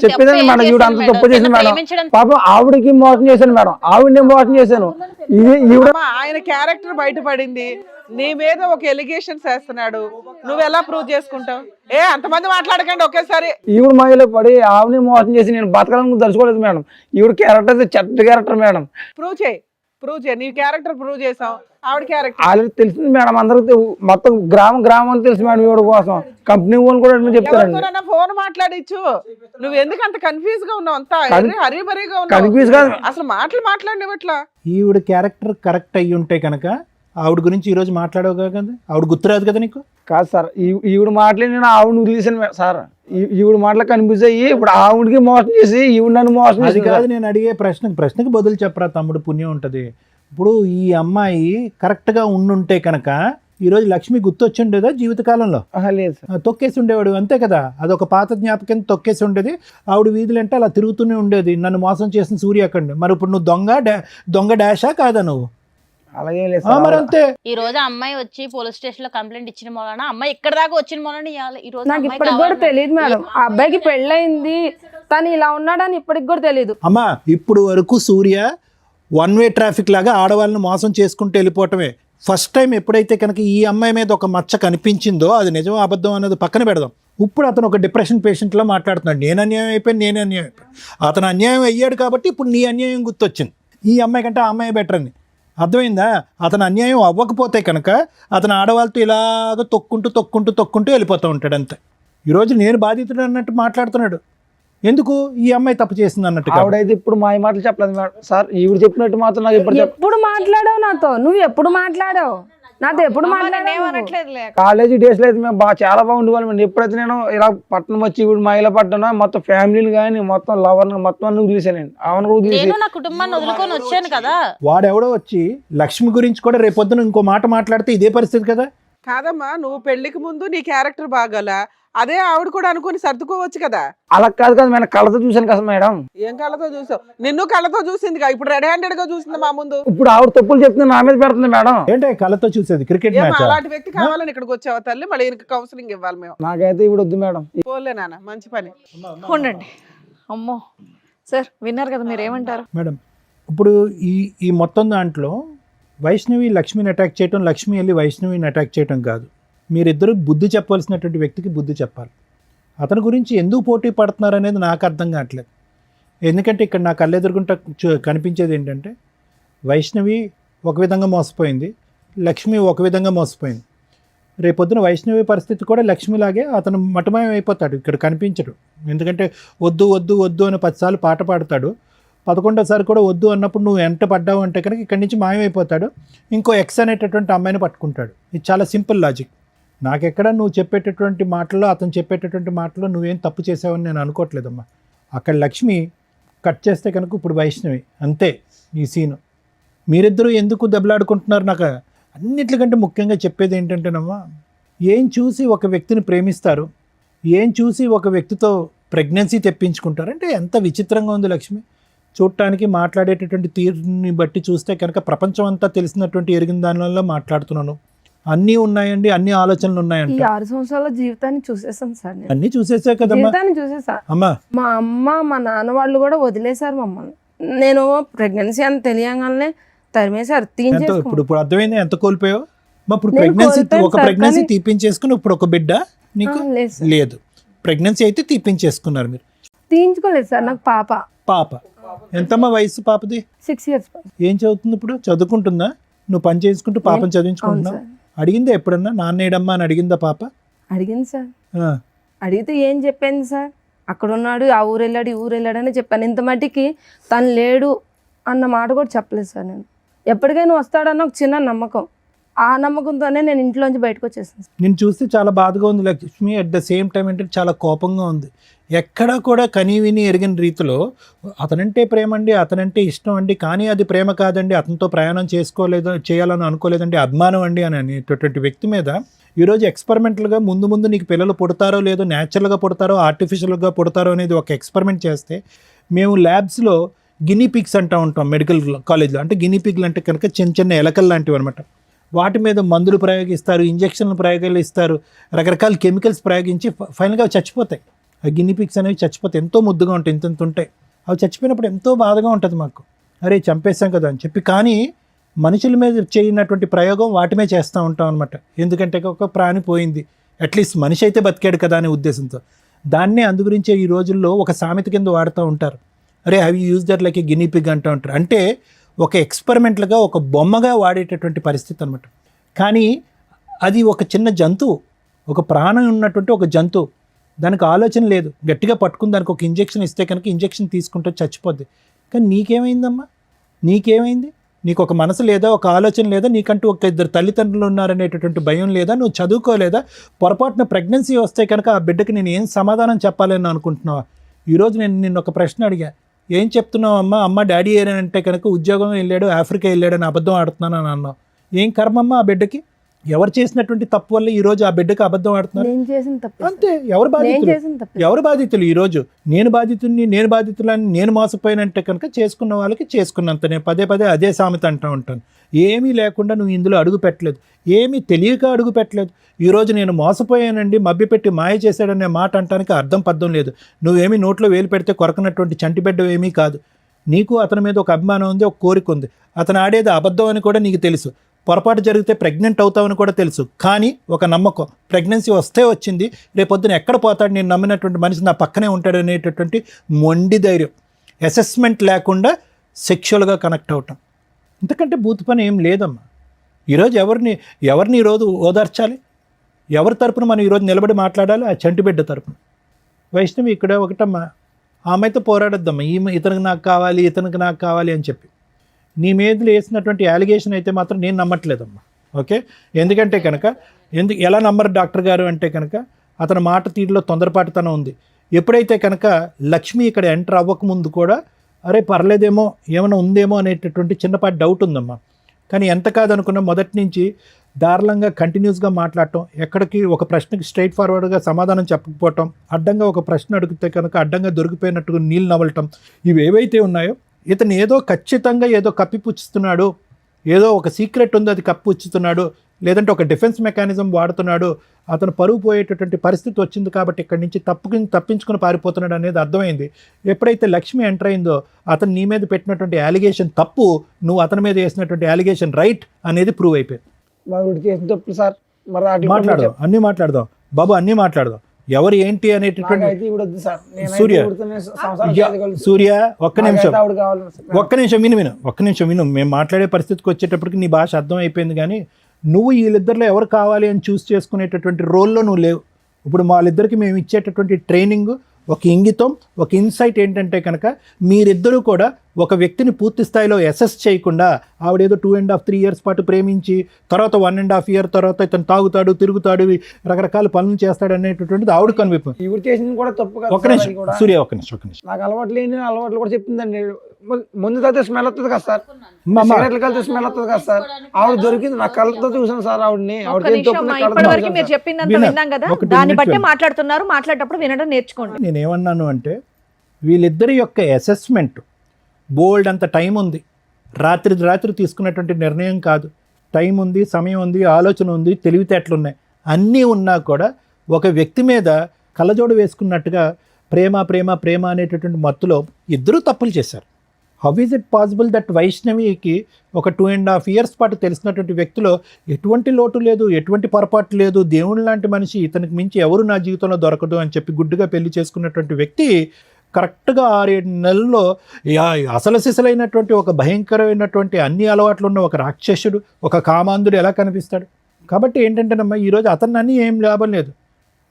చెప్పేదండి మేడం, ఈవిడ అంత తప్పు చేసింది మేడం. పాపం ఆవిడకి మోసం చేశాను మేడం, ఆవిడని మోసం చేశాను. ఈవిడ ఆయన క్యారెక్టర్ బయటపడింది, నీ మీద ఒక ఎలిగేషన్స్ వేస్తున్నాడు, నువ్వు ఎలా ప్రూవ్ చేసుకుంటావు? అంతమంది మాట్లాడకండి ఒకేసారి. ఈవిడ మాయలో పడి ఆవిడని మోసం చేసి నేను బతకాలని దర్శకోలేదు మేడం. ఈవిడ క్యారెక్టర్ చెత్త క్యారెక్టర్ మేడం. ప్రూవ్ చేయి. నీ క్యారెక్టర్ ప్రూవ్ చేసావు, ఆవిడ క్యారెక్టర్ ఆల్రెడీ తెలిసింది మేడం. అందరికి మొత్తం గ్రామం తెలుసు మేడం. ఈవిడ కోసం కంపెనీ వాళ్ళు కూడా చెప్తారండి. ఫోన్ మాట్లాడిచ్చు. నువ్వు ఎందుకు అంత కన్ఫ్యూజ్ గా ఉన్నావు? అంతా హరిబరిగా కన్ఫ్యూజ్ గా అసలు మాట్లాడినట్లా. ఈవిడ క్యారెక్టర్ కరెక్ట్ అయ్యి ఉంటే కనుక ఆవిడ గురించి ఈ రోజు మాట్లాడవు కదా, ఆవిడ గుర్తురాదు కదా నీకు? కాదు సార్, ఈవిడ మాటలు నేను ఆవిడ వదిలేసాను సార్. ఈవిడ మాటలు కన్ఫ్యూజ్ అయ్యి ఇప్పుడు ఆవిడకి మోసం చేసి ఈవిడ నన్ను మోసం చేసి. కాదు, నేను అడిగే ప్రశ్నకి బదులు చెప్పరా తమ్ముడు, పుణ్యం ఉంటుంది. ఇప్పుడు ఈ అమ్మాయి కరెక్ట్ గా ఉండుంటే కనుక ఈ రోజు లక్ష్మి గుర్తొచ్చి ఉండేదా జీవితకాలంలో? లేదు సార్, తొక్కేసి ఉండేవాడు, అంతే కదా. అదొక పాత జ్ఞాపకం, తొక్కేసి ఉండేది. ఆవిడ వీధులంటే అలా తిరుగుతూనే ఉండేది, నన్ను మోసం చేసిన సూర్య అక్కడ. మరి ఇప్పుడు నువ్వు దొంగ డాషా కాదా నువ్వు? అలాగే లేదు మరి అంతే. ఈ రోజు అమ్మాయి వచ్చి పోలీస్ స్టేషన్ లో కంప్లైంట్ ఇచ్చిన మూలన, అమ్మాయి ఇక్కడ దాకా వచ్చిన మూలన ఈ రోజు నాకు ఇప్పటికి కూడా తెలియదు మేడం. ఆ అబ్బాయికి పెళ్ళయింది, తను ఇలా ఉన్నాడని ఇప్పటికి కూడా తెలియదు. అమ్మా, ఇప్పుడు వరకు సూర్య 1-way ట్రాఫిక్ లాగా ఆడవాళ్ళని మోసం చేసుకుంటూ వెళ్ళిపోవటమే. ఫస్ట్ టైం ఎప్పుడైతే కనుక ఈ అమ్మాయి మీద ఒక మచ్చ కనిపించిందో, అది నిజం అబద్ధం అనేది పక్కన పెడదాం. ఇప్పుడు అతను ఒక డిప్రెషన్ పేషెంట్లా మాట్లాడుతున్నాడు. నేను అన్యాయం అయిపోయాను. అతను అన్యాయం అయ్యాడు కాబట్టి ఇప్పుడు నీ అన్యాయం గుర్తొచ్చింది. ఈ అమ్మాయి కంటే ఆ అమ్మాయి బెటర్ అని అర్థమైందా? అతను అన్యాయం అవ్వకపోతే కనుక అతను ఆడవాళ్ళతో ఇలాగ తొక్కుంటూ వెళ్ళిపోతూ ఉంటాడు అంతే. ఈరోజు నేను బాధితుడు అన్నట్టు మాట్లాడుతున్నాడు. ఎందుకు ఈ అమ్మాయి తప్పు చేసింది అన్నట్టుగా. ఆవిడైతే ఇప్పుడు మా మాటలు చెప్పలేదు మేడం సార్. ఈవిడ చెప్పినట్టు మాత్రం నాకు ఇప్పుడు ఎప్పుడు మాట్లాడావు నాతో? నువ్వు ఎప్పుడు మాట్లాడావు నాతో? ఎప్పుడు మాట్లాడావు? ఏమనట్లేదులే. కాలేజీ డేస్ లో అయితే మేము చాలా బాగుండేవాళ్ళం. ఎప్పుడైతే నేను ఇలా పట్టణం వచ్చి ఇప్పుడు మా ఇలా పట్టణం మొత్తం ఫ్యామిలీని కానీ మొత్తం లవర్ని మొత్తం అన్ని వదిలేసాను. ఆమెను వదిలేసి నేను నా కుటుంబాన్ని వదులుకొని వచ్చాను కదా. వాడెవడో వచ్చి లక్ష్మి గురించి కూడా రేపొద్దున ఇంకో మాట మాట్లాడితే ఇదే పరిస్థితి కదా. కాదమ్మా, నువ్వు పెళ్లికి ముందు నీ క్యారెక్టర్ బాగాల, అదే ఆవిడ కూడా అనుకుని సర్దుకోవచ్చు కదా. అలా కాదు కదా మేడం, కళ్ళతో చూశాను కదా మేడం. ఏం కళ్ళతో చూసావు? నిన్ను కళ్ళతో చూసింది కదా, ఇప్పుడు రెడ్ హ్యాండెడ్ గా చూసింది మా ముందు. ఇప్పుడు ఆవిడ తప్పులు చెప్తుంది నా మీద పెడుతుంది మేడం. ఏంటో కళ్ళతో చూసేది క్రికెట్ ఏమో మ్యాచ్. అలాంటి వ్యక్తి కావాలని ఇక్కడికి వచ్చావా తల్లి? మళ్ళీ ఈయనకి కౌన్సిలింగ్ ఇవ్వాలి మేము. నాకైతే ఇప్పుడు వద్దు మేడం. పోలే నాన్న, మంచి పని. ఉండండి. అమ్మో సార్, విన్నారు కదా, మీరు ఏమంటారు? మేడం ఇప్పుడు ఈ మొత్తం దాంట్లో వైష్ణవి లక్ష్మిని అటాక్ చేయటం, లక్ష్మి వెళ్ళి వైష్ణవిని అటాక్ చేయటం కాదు. మీరిద్దరూ బుద్ధి చెప్పవలసినటువంటి వ్యక్తికి బుద్ధి చెప్పాలి. అతని గురించి ఎందుకు పోటీ పడుతున్నారు అనేది నాకు అర్థం కావట్లేదు. ఎందుకంటే ఇక్కడ నా కళ్ళెదురుగుంట కనిపించేది ఏంటంటే వైష్ణవి ఒక విధంగా మోసపోయింది, లక్ష్మి ఒక విధంగా మోసపోయింది. రేపొద్దున వైష్ణవి పరిస్థితి కూడా లక్ష్మిలాగే అతను మటమయం అయిపోతాడు, ఇక్కడ కనిపించడు. ఎందుకంటే వద్దు వద్దు వద్దు అని 10 సార్లు పాట పాడతాడు, 11వ కూడా వద్దు అన్నప్పుడు నువ్వు ఎంట పడ్డావు అంటే కనుక ఇక్కడి నుంచి మాయమైపోతాడు, ఇంకో ఎక్స్ అనేటటువంటి అమ్మాయిని పట్టుకుంటాడు. ఇది చాలా సింపుల్ లాజిక్. నాకెక్కడ నువ్వు చెప్పేటటువంటి మాటల్లో, అతను చెప్పేటటువంటి మాటల్లో నువ్వేం తప్పు చేసావని నేను అనుకోవట్లేదమ్మా. అక్కడ లక్ష్మి కట్ చేస్తే కనుక ఇప్పుడు వైష్ణవి, అంతే ఈ సీను. మీరిద్దరూ ఎందుకు దెబ్బలాడుకుంటున్నారు? నాకు అన్నిటికంటే ముఖ్యంగా చెప్పేది ఏంటంటేనమ్మా, ఏం చూసి ఒక వ్యక్తిని ప్రేమిస్తారు, ఏం చూసి ఒక వ్యక్తితో ప్రెగ్నెన్సీ తెప్పించుకుంటారు అంటే ఎంత విచిత్రంగా ఉంది లక్ష్మి. చూడటానికి మాట్లాడేటటువంటి తీరుని బట్టి చూస్తే కనుక ప్రపంచం అంతా తెలిసినటువంటి ఎరిగిన దానివల్ల మాట్లాడుతున్నాను. అన్నీ ఉన్నాయండి, అన్ని ఆలోచనలు ఈ ఉన్నాయంట. 6 సంవత్సరాల జీవితాన్ని చూసేసాను సార్ నేను. అన్నీ చూసేసా కదమ్మా. జీవితాన్ని చూసేసా. అమ్మా మా అమ్మ మా నాన్న వాళ్ళు కూడా వదిలేశారు మమ్మల్ని. నేను ప్రెగ్నెన్సీ అని తెలియగానే తరిమేశారు, ఎంత తీయించేసుకున్నాను. ఇప్పుడు అర్థమైంది ఎంత కోల్పోయావు. ఇప్పుడు నేను ప్రెగ్నెన్సీ, కోల్పోయాను ఒక సార్, ప్రెగ్నెన్సీ కానీ- తీపించేసుకుని ఇప్పుడు ఒక బిడ్డ నీకు లేదు సార్, లేదు. ప్రెగ్నెన్సీ అయితే తీపించేసుకున్నారు మీరు. తీయించుకోలేదు సార్. నాకు పాప ఎంతమ్మా వయసు పాపది? 6 years. ఏం చదువుతుంది ఇప్పుడు? చదువుకుంటుందా? నువ్వు పని చేసుకుంటూ పాపను అవును చదివించుకుంటున్నావు? సార్. అడిగిందా ఎప్పుడన్నా నాన్నేడమ్మా అని అడిగిందా పాప? అడిగింది సార్. ఆ, అడిగితే ఏం చెప్పింది సార్, అక్కడ ఉన్నాడు, ఆ ఊరు వెళ్ళాడు, ఈ ఊరు వెళ్ళాడు అని చెప్పాను. ఇంత మట్టికి తను లేడు అన్న మాట కూడా చెప్పలేదు సార్. నేను ఎప్పటికైనా వస్తాడన్న ఒక చిన్న నమ్మకం, ఆ నమ్మకంతోనే నేను ఇంట్లోంచి బయటకు వచ్చేసాను. నేను చూస్తే చాలా బాధగా ఉంది Lakshmi. At the same time అంటే చాలా కోపంగా ఉంది. ఎక్కడా కూడా కనీవిని ఎరిగిన రీతిలో అతనంటే ప్రేమ అండి, అతనంటే ఇష్టం అండి, కానీ అది ప్రేమ కాదండి, అతనితో ప్రయాణం చేయాలని అనుకోలేదండి, అభిమానం అండి అని అనేటటువంటి వ్యక్తి మీద ఈరోజు ఎక్స్పెరిమెంటల్గా ముందు నీకు పిల్లలు పుడతారో లేదో, న్యాచురల్గా పుడతారో ఆర్టిఫిషియల్గా పుడతారో అనేది ఒక ఎక్స్పెరిమెంట్ చేస్తే, మేము ల్యాబ్స్లో గినీ పిగ్స్ అంటూ ఉంటాం మెడికల్ కాలేజ్లో. అంటే గినీ పిగ్లు అంటే కనుక చిన్న ఎలకలు లాంటివి అనమాట. వాటి మీద మందులు ప్రయోగిస్తారు, ఇంజక్షన్లు ప్రయోగాలు ఇస్తారు, రకరకాల కెమికల్స్ ప్రయోగించి ఫైనల్గా అవి చచ్చిపోతాయి. ఆ గినీ పిగ్స్ అనేవి చచ్చిపోతాయి. ఎంతో ముద్దుగా ఉంటాయి, ఇంత ఉంటాయి. అవి చచ్చిపోయినప్పుడు ఎంతో బాధగా ఉంటుంది మాకు, అరే చంపేస్తాం కదా అని చెప్పి. కానీ మనుషుల మీద చేయనటువంటి ప్రయోగం వాటి మీద చేస్తూ ఉంటాం అనమాట. ఎందుకంటే ఒక ప్రాణి పోయింది, అట్లీస్ట్ మనిషి అయితే బతికాడు కదా అనే ఉద్దేశంతో. దాన్నే అందుగురించే ఈ రోజుల్లో ఒక సామెత కింద వాడుతూ ఉంటారు, అరే అవి use that like a guinea pig అంటూ ఉంటారు. అంటే ఒక ఎక్స్పెరిమెంట్లుగా, ఒక బొమ్మగా వాడేటటువంటి పరిస్థితి అనమాట. కానీ అది ఒక చిన్న జంతువు, ఒక ప్రాణం ఉన్నటువంటి ఒక జంతువు, దానికి ఆలోచన లేదు. గట్టిగా పట్టుకుని దానికి ఒక ఇంజెక్షన్ ఇస్తే కనుక ఇంజెక్షన్ తీసుకుంటే చచ్చిపోద్ది. కానీ నీకేమైందమ్మా? నీకేమైంది? నీకు ఒక మనసు లేదా, ఒక ఆలోచన లేదా, నీకంటూ ఒక 2 తల్లిదండ్రులు ఉన్నారనేటటువంటి భయం లేదా, నువ్వు చదువుకోలేదా? పొరపాటున ప్రెగ్నెన్సీ వస్తే కనుక ఆ బిడ్డకి నేను ఏం సమాధానం చెప్పాలని అనుకుంటున్నావా? ఈరోజు నేను నిన్ను ఒక ప్రశ్న అడిగా, ఏం చెప్తున్నావు అమ్మ డాడీ ఏనంటే కనుక ఉద్యోగం వెళ్ళాడు, ఆఫ్రికా వెళ్ళాడు అని అబద్ధం ఆడుతున్నాను అని అన్నావు. ఏం కర్మమ్మ ఆ బిడ్డకి? ఎవరు చేసినటువంటి తప్పు వల్ల ఈరోజు ఆ బిడ్డకి అబద్ధం ఆడుతున్నారు? నేను చేసిన తప్పు. అంతే. ఎవరు బాధితులు? ఈరోజు నేను బాధితులని నేను మోసపోయినంటే కనుక చేసుకున్న వాళ్ళకి చేసుకున్నంత. నేను పదే అదే సామెత అంటూ ఉంటాను. ఏమీ లేకుండా నువ్వు ఇందులో అడుగు పెట్టలేదు, ఏమీ తెలియక అడుగు పెట్టలేదు. ఈరోజు నేను మోసపోయానండి, మభ్యపెట్టి మాయ చేశాడనే మాట అంటానికి అర్థం పద్ధం లేదు. నువ్వేమీ నోట్లో వేలు పెడితే కొరకనటువంటి చంటిబిడ్డ ఏమీ కాదు. నీకు అతని మీద ఒక అభిమానం ఉంది, ఒక కోరిక ఉంది. అతను ఆడేది అబద్ధం అని కూడా నీకు తెలుసు. పొరపాటు జరిగితే ప్రెగ్నెంట్ అవుతావని కూడా తెలుసు. కానీ ఒక నమ్మకం, ప్రెగ్నెన్సీ వస్తే వచ్చింది, రేపొద్దున ఎక్కడ పోతాడు, నేను నమ్మినటువంటి మనిషి నా పక్కనే ఉంటాడు అనేటటువంటి మొండి ధైర్యం. అసెస్మెంట్ లేకుండా సెక్షువల్గా కనెక్ట్ అవటం, ఇంతకంటే బూత్ పని ఏం లేదమ్మా. ఈరోజు ఎవరిని ఈరోజు ఓదార్చాలి? ఎవరి తరపున మనం ఈరోజు నిలబడి మాట్లాడాలి? ఆ చంటిబిడ్డ తరపున. వైష్ణవి ఇక్కడ ఒకటమ్మా, ఆమెతో పోరాడొద్దమ్మా, ఇతనికి నాకు కావాలి, ఇతనికి నాకు కావాలి అని చెప్పి. నీ మీద వేసినటువంటి అలిగేషన్ అయితే మాత్రం నేను నమ్మట్లేదమ్మా. ఓకే, ఎందుకంటే కనుక ఎలా నమ్మరు డాక్టర్ గారు అంటే కనుక అతని మాట తీరులో తొందరపాటుతనం ఉంది. ఎప్పుడైతే కనుక లక్ష్మి ఇక్కడ ఎంటర్ అవ్వకముందు కూడా అరే పర్లేదేమో ఏమైనా ఉందేమో అనేటటువంటి చిన్నపాటి డౌట్ ఉందమ్మా. కానీ ఎంత కాదనుకున్నా మొదటి నుంచి దారుణంగా కంటిన్యూస్గా మాట్లాడటం, ఎక్కడికి ఒక ప్రశ్నకి స్ట్రైట్ ఫార్వర్డ్గా సమాధానం చెప్పకపోవటం, అడ్డంగా ఒక ప్రశ్న అడిగితే కనుక అడ్డంగా దొరికిపోయినట్టుగా నీళ్ళు నవలటం, ఇవి ఏవైతే ఉన్నాయో ఇతను ఏదో ఖచ్చితంగా ఏదో కప్పిపుచ్చుతున్నాడు, ఏదో ఒక సీక్రెట్ ఉంది అది కప్పిపుచ్చుతున్నాడు, లేదంటే ఒక డిఫెన్స్ మెకానిజం వాడుతున్నాడు, అతను పరువు పోయేటటువంటి పరిస్థితి వచ్చింది కాబట్టి ఇక్కడి నుంచి తప్పించుకుని పారిపోతున్నాడు అనేది అర్థమైంది. ఎప్పుడైతే లక్ష్మి ఎంటర్ అయిందో అతను నీ మీద పెట్టినటువంటి అలిగేషన్ తప్పు, నువ్వు అతని మీద వేసినటువంటి అలిగేషన్ రైట్ అనేది ప్రూవ్ అయిపోయింది. మరి చేసిన తప్పులు సార్, మరి మాట్లాడదాం, అన్నీ మాట్లాడదాం బాబు, అన్నీ మాట్లాడదాం. ఎవరు ఏంటి అనేటటువంటి సూర్య ఒక్క నిమిషం విను. మేము మాట్లాడే పరిస్థితికి వచ్చేటప్పటికి నీ భాష అర్థం అయిపోయింది. కానీ నువ్వు వీళ్ళిద్దరిలో ఎవరు కావాలి అని చూస్ చేసుకునేటటువంటి రోల్లో నువ్వు లేవు. ఇప్పుడు వాళ్ళిద్దరికి మేము ఇచ్చేటటువంటి ట్రైనింగ్, ఒక ఇంగితం, ఒక ఇన్సైట్ ఏంటంటే కనుక మీరిద్దరూ కూడా ఒక వ్యక్తిని పూర్తి స్థాయిలో అసెస్ చేయకుండా ఆవిడేదో 2.5-3 years పాటు ప్రేమించి తర్వాత 1.5 year తర్వాత ఇతను తాగుతాడు, తిరుగుతాడు, రకరకాల పనులు చేస్తాడు అనేటటువంటిది ఆవిడ కనిపింపు. ఇవి చేసింది కూడా తప్పు కదా. ఒక నిమిషం సూర్య, ఒక నిమిషం. నాకు అలవాటు లేని అలవాట్లు కూడా చెప్పిందండి. ముందు తాగితే స్మెల్ వస్తుంది కదా సార్, సిగరెట్లు కలితే స్మెల్ వస్తుంది కదా సార్. ఆవిడ దొరికింది, నా కళ్ళతో చూసాను సార్ ఆవిడని. ఇప్పటివరకు మీరు చెప్పిందంతా విన్నాం కదా, దాన్ని బట్టే మాట్లాడుతున్నారు. మాట్లాడేటప్పుడు వినడం నేర్చుకోండి. నేనేమన్నాను అంటే వీళ్ళిద్దరి యొక్క అసెస్మెంట్ బోల్డ్ అంత టైం ఉంది, రాత్రి తీసుకున్నటువంటి నిర్ణయం కాదు. టైం ఉంది, సమయం ఉంది, ఆలోచన ఉంది, తెలివితేటలు ఉన్నాయి, అన్నీ ఉన్నా కూడా ఒక వ్యక్తి మీద కళ్ళజోడు వేసుకున్నట్టుగా ప్రేమ ప్రేమ ప్రేమ అనేటటువంటి మత్తులో ఇద్దరూ తప్పులు చేశారు. How is it possible that వైష్ణవికి ఒక 2.5 years పాటు తెలిసినటువంటి వ్యక్తిలో ఎటువంటి లోటు లేదు, ఎటువంటి పొరపాటు లేదు, దేవుని లాంటి మనిషి, ఇతనికి మించి ఎవరు నా జీవితంలో దొరకదు అని చెప్పి గుడ్డుగా పెళ్లి చేసుకున్నటువంటి వ్యక్తి కరెక్ట్గా 6-7 నెలల్లో అసలు సిసలైనటువంటి ఒక భయంకరమైనటువంటి అన్ని అలవాట్లు ఉన్న ఒక రాక్షసుడు, ఒక కామాంధుడు ఎలా కనిపిస్తాడు? కాబట్టి ఏంటంటేనమ్మా, ఈరోజు అతన్ని అన్నీ ఏం లాభం లేదు.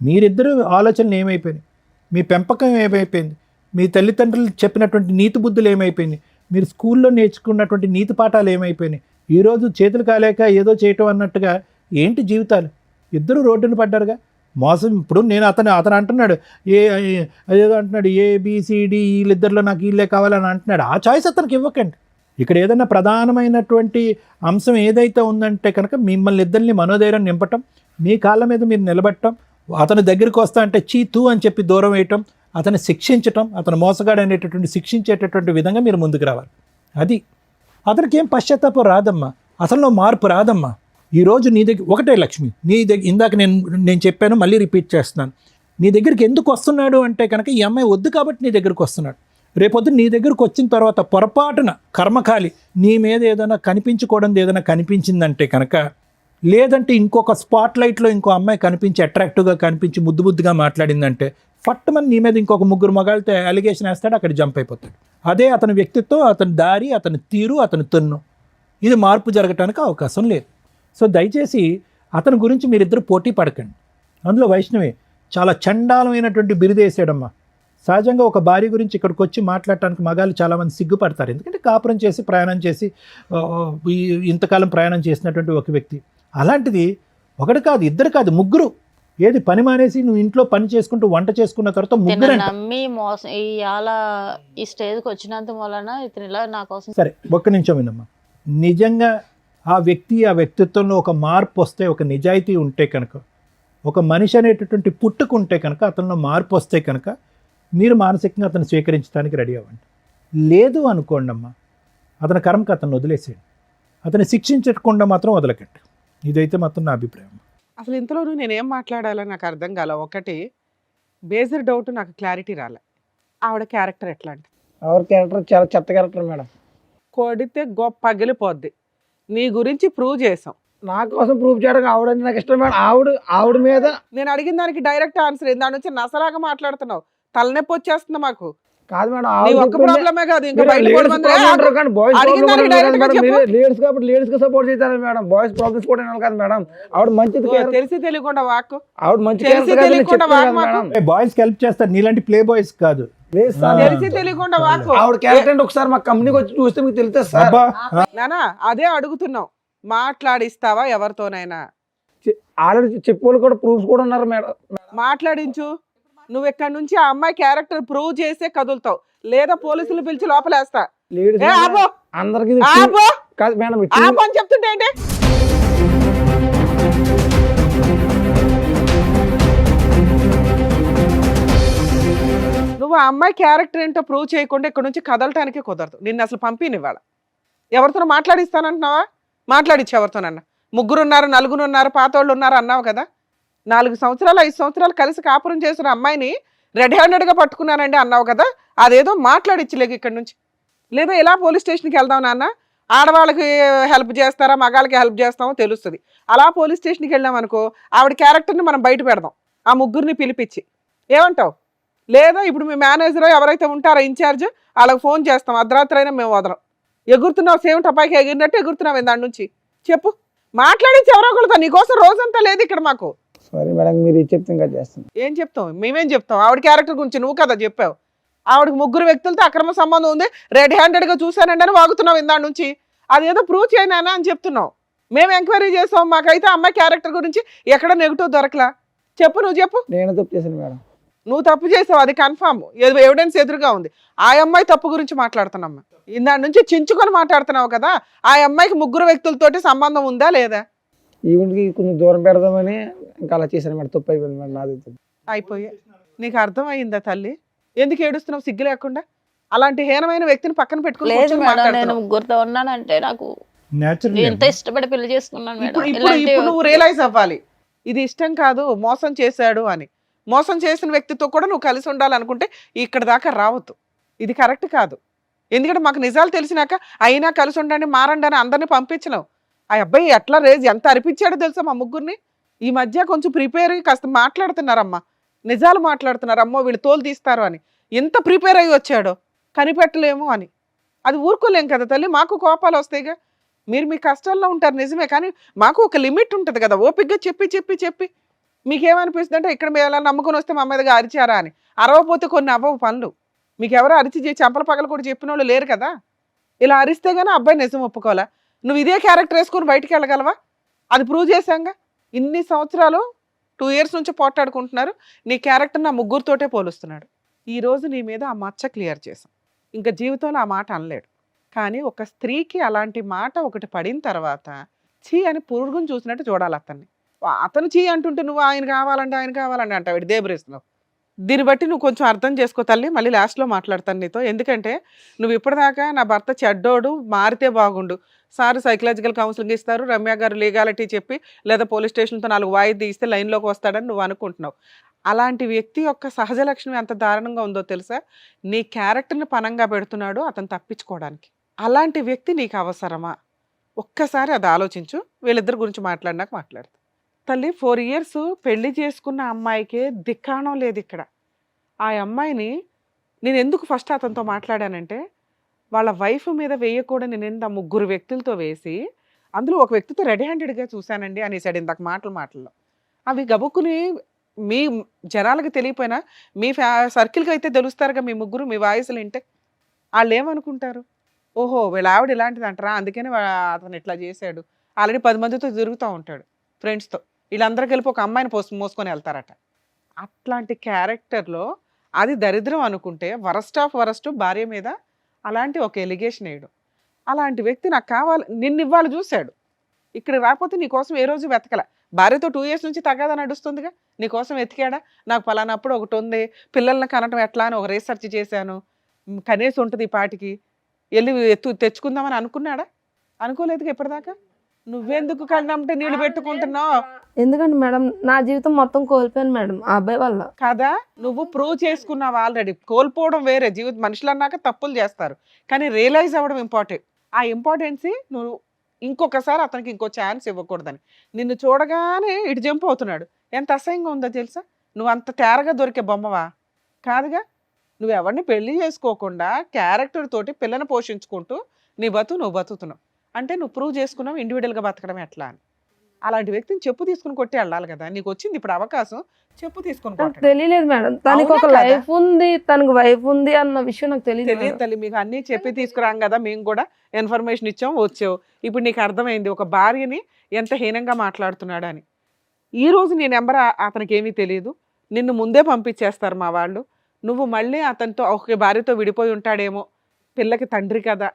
మీరిద్దరూ ఆలోచనలు ఏమైపోయినాయి, మీ పెంపకం ఏమైపోయింది, మీ తల్లిదండ్రులు చెప్పినటువంటి నీతి బుద్ధులు ఏమైపోయినాయి, మీరు స్కూల్లో నేర్చుకున్నటువంటి నీతి పాఠాలు ఏమైపోయినాయి? ఈరోజు చేతులు కాలేక ఏదో చేయటం అన్నట్టుగా ఏంటి జీవితాలు? ఇద్దరు రోడ్డును పడ్డారుగా. మోసం. ఇప్పుడు నేను అతను అంటున్నాడు అదేదో అంటున్నాడు ABCD వీళ్ళిద్దరిలో నాకు వీళ్ళే కావాలని అంటున్నాడు. ఆ చాయిస్ అతనికి ఇవ్వకండి. ఇక్కడ ఏదైనా ప్రధానమైనటువంటి అంశం ఏదైతే ఉందంటే కనుక మిమ్మల్ని ఇద్దరిని మనోధైర్యం నింపటం, మీ కాళ్ళ మీద మీరు నిలబెట్టడం, అతని దగ్గరికి వస్తా అంటే చీతూ అని చెప్పి దూరం వేయటం, అతన్ని శిక్షించటం, అతను మోసగాడు అనేటటువంటి శిక్షించేటటువంటి విధంగా మీరు ముందుకు రావాలి. అది అతనికి ఏం పశ్చాత్తాపం రాదమ్మా, అసలు మార్పు రాదమ్మా. ఈరోజు నీ దగ్గర ఒకటే లక్ష్మి, నీ దగ్గర ఇందాక నేను చెప్పాను, మళ్ళీ రిపీట్ చేస్తున్నాను. నీ దగ్గరికి ఎందుకు వస్తున్నాడు అంటే కనుక ఈ అమ్మాయి వద్దు కాబట్టి నీ దగ్గరికి వస్తున్నాడు. రేపొద్దు నీ దగ్గరకు వచ్చిన తర్వాత పొరపాటున కర్మకాలి నీ మీద ఏదైనా కనిపించకూడదు ఏదైనా కనిపించిందంటే కనుక, లేదంటే ఇంకొక స్పాట్ లైట్లో ఇంకో అమ్మాయి కనిపించి అట్రాక్టివ్గా కనిపించి ముద్దుగా మాట్లాడిందంటే ఫట్టుమని నీ మీద ఇంకొక 3 మగాళ్ళతో అలిగేషన్ వేస్తాడు, అక్కడ జంప్ అయిపోతాడు. అదే అతని వ్యక్తిత్వం, అతని దారి, అతని తీరు, అతని తన్ను, ఇది మార్పు జరగటానికి అవకాశం లేదు. సో దయచేసి అతని గురించి మీరిద్దరు పోటీ పడకండి. అందులో వైష్ణవి చాలా చండాలమైనటువంటి బిరుదేసాడమ్మా. సహజంగా ఒక భార్య గురించి ఇక్కడికి వచ్చి మాట్లాడటానికి మగాళ్ళు చాలామంది సిగ్గుపడతారు. ఎందుకంటే కాపురం చేసి ప్రయాణం చేసి ఇంతకాలం ప్రయాణం చేసినటువంటి ఒక వ్యక్తి. అలాంటిది ఒకటి కాదు, ఇద్దరు కాదు, 3. ఏది పని మానేసి నువ్వు ఇంట్లో పని చేసుకుంటూ వంట చేసుకున్న తర్వాత 3 నమ్మి మోసం ఈ స్టేజ్కి వచ్చినంత వలన ఇతను ఇలా నా కోసం. సరే ఒక్క నిమిషం వినమ్మా. నిజంగా ఆ వ్యక్తిత్వంలో ఒక మార్పు వస్తే, ఒక నిజాయితీ ఉంటే కనుక, ఒక మనిషి అనేటటువంటి పుట్టుకుంటే కనుక, అతనిలో మార్పు వస్తే కనుక మీరు మానసికంగా అతను స్వీకరించడానికి రెడీ అవ్వండి. లేదు అనుకోండి అమ్మా, అతని కర్మకు అతను వదిలేసేయండి. అతన్ని శిక్షించకుండా మాత్రం వదలకండి. ఇదైతే మాత్రం నా అభిప్రాయం. అసలు ఇంతలోనూ నేనేం మాట్లాడాలో నాకు అర్థం కాల. ఒకటి బేసిక్ డౌట్, నాకు క్లారిటీ రాలే. ఆవిడ క్యారెక్టర్ ఎట్లాంటి? ఆవిడ క్యారెక్టర్ చాలా చెత్త క్యారెక్టర్ మేడం. కొడితే గొప్ప పగిలిపోద్ది. నీ గురించి ప్రూవ్ చేసాం. నా కోసం ప్రూవ్ చేయడానికి ఆవిడ నాకు ఇష్టం మేడం. ఆవిడ మీద నేను అడిగిన దానికి డైరెక్ట్ ఆన్సర్ ఏంది? దాని నుంచి నసలాగా మాట్లాడుతున్నావు. తలనొప్పి వచ్చేస్తుంది మాకు. కాదు మేడం, ఒక్క ప్రాబ్లమే కాదు, ఇంకా బయట లేడీస్ కాబట్టి లేడీస్ కి సపోర్ట్ చేస్తారు మేడం. బాయ్స్ ప్రాబ్లమ్స్ కూడా కాదు మేడం. ఆవిడ మంచిది, తెలిసి తెలియకుండా వాక్. ఆవిడ మంచి తెలిసి తెలియకుండా వాక్. బాయ్స్ కి హెల్ప్ చేస్తారు, నీలాంటి ప్లే బాయ్స్ కాదు. లేదు సార్. తెలిసి తెలియకుండా వాకు ఆవిడ క్యారెక్టర్ అంటే ఒకసారి మా కంపెనీకి వచ్చి చూస్తే మీకు తెలుస్తుంది సార్. అబ్బా నానా అదే అడుగుతున్నావు, మాట్లాడిస్తావా ఎవరితోనైనా? ఆల్రెడీ చెప్పేవాళ్ళు కూడా ప్రూఫ్స్ కూడా ఉన్నారు మేడం. మాట్లాడించు. నువ్వు ఇక్కడ నుంచి ఆ అమ్మాయి క్యారెక్టర్ ప్రూవ్ చేసే కదులుతావు, లేదా పోలీసులు పిలిచి లోపలేస్తా. లేడీస్ ఏ ఆపో, అందరికి ఆపో, కాదు మేడం. ఆపో అని చెప్తుంటే ఏంటి? నువ్వు ఆ అమ్మాయి క్యారెక్టర్ ఏంటో ప్రూవ్ చేయకుండా ఇక్కడ నుంచి కదలటానికి కుదరదు. నిన్ను అసలు పంపినివ్వాల. ఎవరితో మాట్లాడిస్తానంటున్నావా? మాట్లాడిచ్చు ఎవరితోనన్నా. 3 ఉన్నారు, 4 ఉన్నారు, పాతోళ్ళు ఉన్నారు అన్నావు కదా. 4 సంవత్సరాలు 5 సంవత్సరాలు కలిసి కాపురం చేసిన అమ్మాయిని రెడ్ హ్యాండెడ్గా పట్టుకున్నానండి అన్నావు కదా. అదేదో మాట్లాడిచ్చలేక ఇక్కడ నుంచి. లేదా ఇలా పోలీస్ స్టేషన్కి వెళ్దాం నాన్న, ఆడవాళ్ళకి హెల్ప్ చేస్తారా మగాళ్ళకి హెల్ప్ చేస్తామో తెలుస్తుంది. అలా పోలీస్ స్టేషన్కి వెళ్ళాం అనుకో, ఆవిడ క్యారెక్టర్ని మనం బయట పెడదాం, ఆ 3 పిలిపించి. ఏమంటావు? లేదా ఇప్పుడు మీ మేనేజర్ ఎవరైతే ఉంటారో ఇన్ఛార్జ్, వాళ్ళకి ఫోన్ చేస్తాం, అర్ధరాత్రి అయినా మేము వదలం. ఎగురుతున్నావు, సేమ్ టపాయికి ఎగిరినట్టు ఎగురుతున్నావు దాని నుంచి. చెప్పు, మాట్లాడించి ఎవరో ఒకరితో. నీకోసం రోజంతా లేదు ఇక్కడ మాకు. సారీ మేడం, మీరు చెప్తే ఇంకా చేస్తాను. ఏం చెప్తావు? మేమేం చెప్తాం? ఆవిడ క్యారెక్టర్ గురించి నువ్వు కదా చెప్పావు. ఆవిడకి 3 వ్యక్తులతో అక్రమ సంబంధం ఉంది, రెడ్ హ్యాండెడ్గా చూశానండి అని వాగుతున్నావు ఇందాడి నుంచి. అదేదో ప్రూవ్ చేయనా అని చెప్తున్నావు. మేము ఎంక్వైరీ చేసాం, మాకైతే అమ్మాయి క్యారెక్టర్ గురించి ఎక్కడ నెగిటివ్ దొరకలా. చెప్పు, నువ్వు చెప్పు. నేను తప్పు చేశాను మేడం. నువ్వు తప్పు చేసావు, అది కన్ఫామ్, ఎవిడెన్స్ ఎదురుగా ఉంది. ఆ అమ్మాయి తప్పు గురించి మాట్లాడుతున్నామ్మా. ఇందాడి నుంచి చించుకొని మాట్లాడుతున్నావు కదా. ఆ అమ్మాయికి 3 వ్యక్తులతోటి సంబంధం ఉందా లేదా? ఈవెంట్కి కొంచెం దూరం పెడదామని ఇంకా అలా చేశాను మేడం. తప్పు అయిపోయింది మేడం, నాది. అయిపోయా. నీకు అర్థమయ్యిందా తల్లి? ఎందుకు ఏడుస్తున్నావు సిగ్గు లేకుండా? అలాంటి హీనమైన వ్యక్తిని పక్కన పెట్టుకుని లేదు కూర్చొని మేడం, నేను మాట్లాడుతున్నావు. 3తో ఉన్నానంటే నాకు న్యాచురల్ ఎంత ఇష్టపడి పెళ్లి చేసుకున్నాను మేడం. ఇప్పుడు నువ్వు రియలైజ్ అవ్వాలి, ఇది ఇష్టం కాదు, మోసం చేశాడు అని. మోసం చేసిన వ్యక్తితో కూడా నువ్వు కలిసి ఉండాలనుకుంటే ఇక్కడ దాకా రావద్దు. ఇది కరెక్ట్ కాదు. ఎందుకంటే మాకు నిజాలు తెలిసినాక అయినా కలిసి ఉండండి, మారండి అని అందరినీ పంపించలేవు. ఆ అబ్బాయి ఎట్లా ఎంత అరిపించాడో తెలుసా మా 3ని. ఈ మధ్య కొంచెం ప్రిపేర్ అయ్యి కాస్త మాట్లాడుతున్నారమ్మా, నిజాలు మాట్లాడుతున్నారు. అమ్మో వీళ్ళు తోలు తీస్తారు అని ఎంత ప్రిపేర్ అయ్యి వచ్చాడో, కనిపెట్టలేము అని. అది ఊరుకోలేం కదా తల్లి, మాకు కోపాలు వస్తాయిగా. మీరు మీ కష్టాల్లో ఉంటారు నిజమే, కానీ మాకు ఒక లిమిట్ ఉంటుంది కదా. ఓపికగా చెప్పి చెప్పి చెప్పి మీకేమనిపిస్తుంది అంటే ఇక్కడ మీరు ఎలా నమ్ముకొని వస్తే మా మీదగా అరిచారా అని. అరవపోతే కొన్ని అవ్వవు పనులు. మీకు ఎవరో అరిచి చెంపల పగలు కూడా చెప్పిన వాళ్ళు లేరు కదా. ఇలా అరిస్తే గానీ అబ్బాయి నిజం ఒప్పుకోవాలా. నువ్వు ఇదే క్యారెక్టర్ వేసుకొని బయటికి వెళ్ళగలవా? అది ప్రూవ్ చేశాంగా. ఇన్ని సంవత్సరాలు 2 years నుంచి పోట్లాడుకుంటున్నారు. నీ క్యారెక్టర్ నా 3తోటే పోలుస్తున్నాడు. ఈ రోజు నీ మీద ఆ మచ్చ క్లియర్ చేశాం. ఇంకా జీవితంలో ఆ మాట అనలేడు. కానీ ఒక స్త్రీకి అలాంటి మాట ఒకటి పడిన తర్వాత చీ అని పురుగుని చూసినట్టు చూడాలి అతన్ని. అతను చీ అంటుంటే నువ్వు ఆయన కావాలంటే అంటావు. ఇటు దేబరేస్తున్నావు. దీన్ని బట్టి నువ్వు కొంచెం అర్థం చేసుకో తల్లి. మళ్ళీ లాస్ట్లో మాట్లాడతాను నీతో. ఎందుకంటే నువ్వు ఇప్పటిదాకా నా భర్త చెడ్డోడు, మారితే బాగుండు, సార్ సైకలాజికల్ కౌన్సిలింగ్ ఇస్తారు, రమ్య గారు లీగాలిటీ చెప్పి లేదా పోలీస్ స్టేషన్తో 4 వాయిదా తీస్తే లైన్లోకి వస్తాడని నువ్వు అనుకుంటున్నావు. అలాంటి వ్యక్తి యొక్క సహజ లక్షణం ఎంత దారుణంగా ఉందో తెలుసా? నీ క్యారెక్టర్ని పనంగా పెడుతున్నాడు అతను తప్పించుకోవడానికి. అలాంటి వ్యక్తి నీకు అవసరమా? ఒక్కసారి అది ఆలోచించు. వీళ్ళిద్దరి గురించి మాట్లాడినాక మాట్లాడతా. తల్లి 4 years పెళ్లి చేసుకున్న అమ్మాయికే దిక్కాణం లేదు ఇక్కడ. ఆ అమ్మాయిని నేను ఎందుకు ఫస్ట్ అతనితో మాట్లాడానంటే, వాళ్ళ వైఫ్ మీద వేయకూడని నింద 3 వ్యక్తులతో వేసి, అందులో ఒక వ్యక్తితో రెడ్ హ్యాండెడ్గా చూశానండి అనేసాడు ఇందాక మాటల్లో. అవి గబుక్కుని మీ జనాలకు తెలియపోయినా మీ సర్కిల్కి అయితే తెలుస్తారుగా మీ 3 మీ వాయిస్లు వింటే. వాళ్ళు ఏమనుకుంటారు? ఓహో వీళ్ళ ఆవిడ ఇలాంటిది అంటారా, అందుకని అతను ఇట్లా చేశాడు. ఆల్రెడీ 10 మందితో తిరుగుతూ ఉంటాడు ఫ్రెండ్స్తో. వీళ్ళందరూ కలిపి ఒక అమ్మాయిని మోసుకొని వెళ్తారట. అట్లాంటి క్యారెక్టర్లో అది దరిద్రం అనుకుంటే వరస్ట్ ఆఫ్ వరస్ట్ భార్య మీద అలాంటి ఒక ఎలిగేషన్ వేయడం. అలాంటి వ్యక్తి నాకు కావాలి, నిన్ను ఇవ్వాలి చూశాడు. ఇక్కడ రాకపోతే నీకోసం ఏ రోజు వెతకల. భార్యతో 2 years నుంచి తగాదా నడుస్తుందిగా, నీకోసం వెతికాడా? నాకు పలానప్పుడు ఒకటి ఉంది, పిల్లల్ని కనటం ఎట్లా అని ఒక రీసెర్చ్ చేశాను, కనీసం ఉంటుంది ఈ పాటికి, వెళ్ళి తెచ్చుకుందామని అనుకున్నాడా? అనుకోలేదుగా ఇప్పటిదాకా. నువ్వెందుకు కళ్ళంటే నీళ్ళు పెట్టుకుంటున్నావు? ఎందుకంటే మేడం నా జీవితం మొత్తం కోల్పోయాను మేడం ఆ అబ్బాయి వల్ల. కదా, నువ్వు ప్రూవ్ చేసుకున్నావు ఆల్రెడీ. కోల్పోవడం వేరే, జీవితం మనుషులు అన్నాక తప్పులు చేస్తారు, కానీ రియలైజ్ అవ్వడం ఇంపార్టెంట్. ఆ ఇంపార్టెన్సీ నువ్వు ఇంకొకసారి అతనికి ఇంకో ఛాన్స్ ఇవ్వకూడదని. నిన్ను చూడగానే ఇటు జంప్ అవుతున్నాడు. ఎంత అసహ్యంగా ఉందో తెలుసా? నువ్వు అంత తేరగా దొరికే బొమ్మవా? కాదుగా. నువ్వు ఎవరిని పెళ్లి చేసుకోకుండా క్యారెక్టర్ తోటి పిల్లని పోషించుకుంటూ నీ నువ్వు బతుకుతున్నావు అంటే నువ్వు ప్రూవ్ చేసుకున్నావు ఇండివిజువల్గా బతకడం ఎట్లా అని. అలాంటి వ్యక్తిని చెప్పు తీసుకుని కొట్టి వెళ్ళాలి కదా. నీకు వచ్చింది ఇప్పుడు అవకాశం, చెప్పు తీసుకుని నాకు కొట్టండి. తెలియలేదు మేడం, తనకి ఒక అవునా కదా? లైఫ్ ఉంది, తనకు వైఫ్ ఉంది అన్న విషయం నాకు తెలియదు తెలియదు తల్లి, మీకు అన్నీ చెప్పి తీసుకురాం కదా, మేము కూడా ఇన్ఫర్మేషన్ ఇచ్చాం, వచ్చావు. ఇప్పుడు నీకు అర్థమైంది ఒక భార్యని ఎంత హీనంగా మాట్లాడుతున్నాడు అని. ఈ రోజు నీ నెంబర్ అతనికి ఏమీ తెలియదు, నిన్ను ముందే పంపించేస్తారు మా వాళ్ళు. నువ్వు మళ్ళీ అతనితో ఒక భార్యతో విడిపోయి ఉంటాడేమో. పిల్లకి తండ్రి కదా,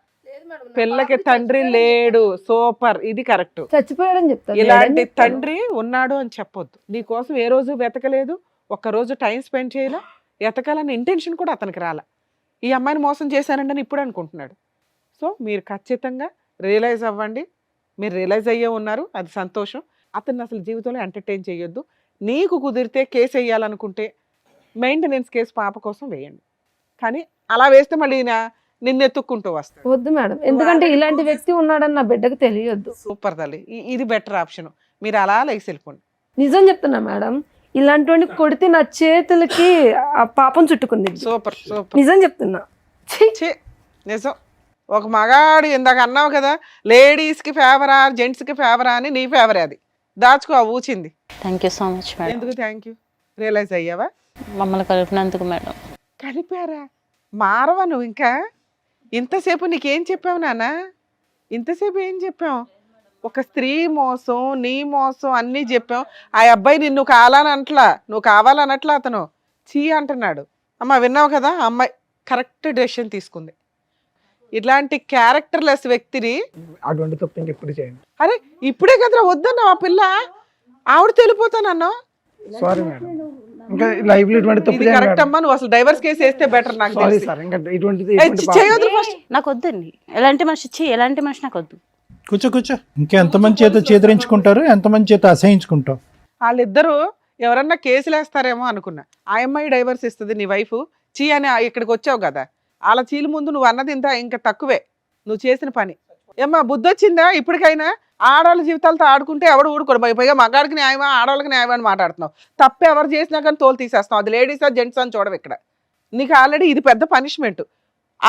పిల్లకి తండ్రి లేడు. సూపర్, ఇది కరెక్ట్. చచ్చిపోయాడని చెప్తాను. ఇలాంటి తండ్రి ఉన్నాడు అని చెప్పొద్దు. నీ కోసం ఏ రోజు వెతకలేదు, ఒక్కరోజు టైం స్పెండ్ చేయలే, ఎతకాలన్న ఇంటెన్షన్ కూడా అతనికి రాల. ఈ అమ్మాయిని మోసం చేశానండి ఇప్పుడు అనుకుంటున్నాడు. సో మీరు ఖచ్చితంగా రియలైజ్ అవ్వండి. మీరు రియలైజ్ అయ్యే ఉన్నారు, అది సంతోషం. అతన్ని అసలు జీవితంలో ఎంటర్టైన్ చేయొద్దు. నీకు కుదిరితే కేసు వేయాలనుకుంటే మెయింటెనెన్స్ కేసు పాప కోసం వేయండి, కానీ అలా వేస్తే మళ్ళీ నిన్ను ఎత్తుక్కుంటూ వస్తాడు. వద్దు మేడం, ఎందుకంటే ఇలాంటి వ్యక్తి ఉన్నాడని నా బిడ్డకు తెలియొద్దు. సూపర్ తల్లి, ఇది బెటర్ ఆప్షన్. మీరు అలా లేసి వెళ్ళిపోండి. నిజం చెప్తున్నా మేడం, ఇలాంటి కొడితే నా చేతులకి ఆ పాపం చుట్టుకుంది. సూపర్ సూపర్, నిజం చెప్తున్నా. ఛీ! ఛీ, నిజం. ఒక మగాడు ఇందాక అన్నావు కదా, లేడీస్కి ఫేవరా జెంట్స్కి ఫేవరా అని, నీ ఫేవరే అది. దాచుకో ఆ ఊచింది. Thank you so much madam. ఎందుకు థ్యాంక్ యూ? రియలైజ్ అయ్యావా? మమ్మల్ని కలిపినందుకు మేడం. కలిపారా? మారవా నువ్వు ఇంకా? ఇంతసేపు నీకేం చెప్పావు నాన్న? ఇంతసేపు ఏం చెప్పావు? ఒక స్త్రీ మోసం, నీ మోసం అన్నీ చెప్పాం. ఆ అబ్బాయి నిన్ను కావాలనట్లా, నువ్వు కావాలనట్లా, అతను చీ అంటున్నాడు. అమ్మ విన్నావు కదా, ఆ అమ్మాయి కరెక్ట్ డెసిషన్ తీసుకుంది. ఇట్లాంటి క్యారెక్టర్లెస్ వ్యక్తిని అటువంటి తప్పు ఇంకెప్పుడు చేయండి. అరే ఇప్పుడే కదరా వద్దన్నావు, ఆ పిల్ల ఆవిడ తెలిపోతానన్నా. సారీ మేడం, ఇంకా లైఫ్ లో ఇటువంటి తప్పు ఇది కరెక్ట్ అమ్మా, నువ్వు అసలు డైవర్స్ కేసు వేస్తే బెటర్ నాకు సారీ తెలిసి. సార్, ఇంకా ఇటువంటిది చేయొద్దు ఫస్ట్. నాకు వద్దండి ఎలాంటి మనిషి, ఎలాంటి మనిషి నాకు వద్దు. కూర్చో. ఇంకెంతమంది చేత చేదరించుకుంటారు, ఎంతమంది చేత అసహించుకుంటావు. వాళ్ళిద్దరూ ఎవరన్నా కేసులు వేస్తారేమో అనుకున్నా. ఆ అమ్మాయి డైవర్స్ ఇస్తుంది, నీ వైఫ్ చీ అని ఇక్కడికి వచ్చావు కదా, వాళ్ళ చీలు ముందు నువ్వు అన్నది ఇంకా తక్కువే నువ్వు చేసిన పని. ఏమ్మా బుద్ధి వచ్చిందా ఇప్పటికైనా? ఆడవాళ్ళ జీవితాలతో ఆడుకుంటే ఎవడు ఊడుకోడు. పైగా మగాడికి న్యాయమా ఆడవాళ్ళకి న్యాయమా అని మాట్లాడుతున్నావు. తప్పు ఎవరు చేసినా కానీ తోలు తీసేస్తున్నావు. అది లేడీసా జెంట్స్ అని చూడవు ఇక్కడ. నీకు ఆల్రెడీ ఇది పెద్ద పనిష్మెంట్.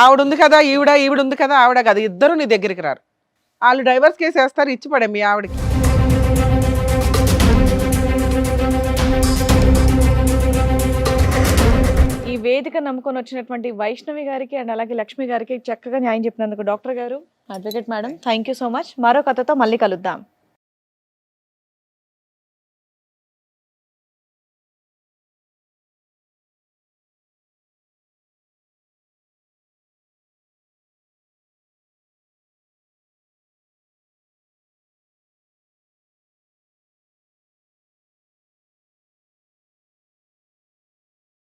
ఆవిడ ఉంది కదా ఈవిడ ఉంది కదా ఆవిడ కదా, ఇద్దరు నీ దగ్గరికి రారు. వాళ్ళు డైవర్స్ కేసు వేస్తారు, ఇచ్చి పడే మీ ఆవిడకి. ఈ వేదిక నమ్ముకొని వచ్చినటువంటి వైష్ణవి గారికి అండ్ అలాగే లక్ష్మి గారికి చక్కగా న్యాయం చెప్పినందుకు డాక్టర్ గారు, advocate madam, thank you so much. మరో కథతో మళ్ళీ కలుద్దాం.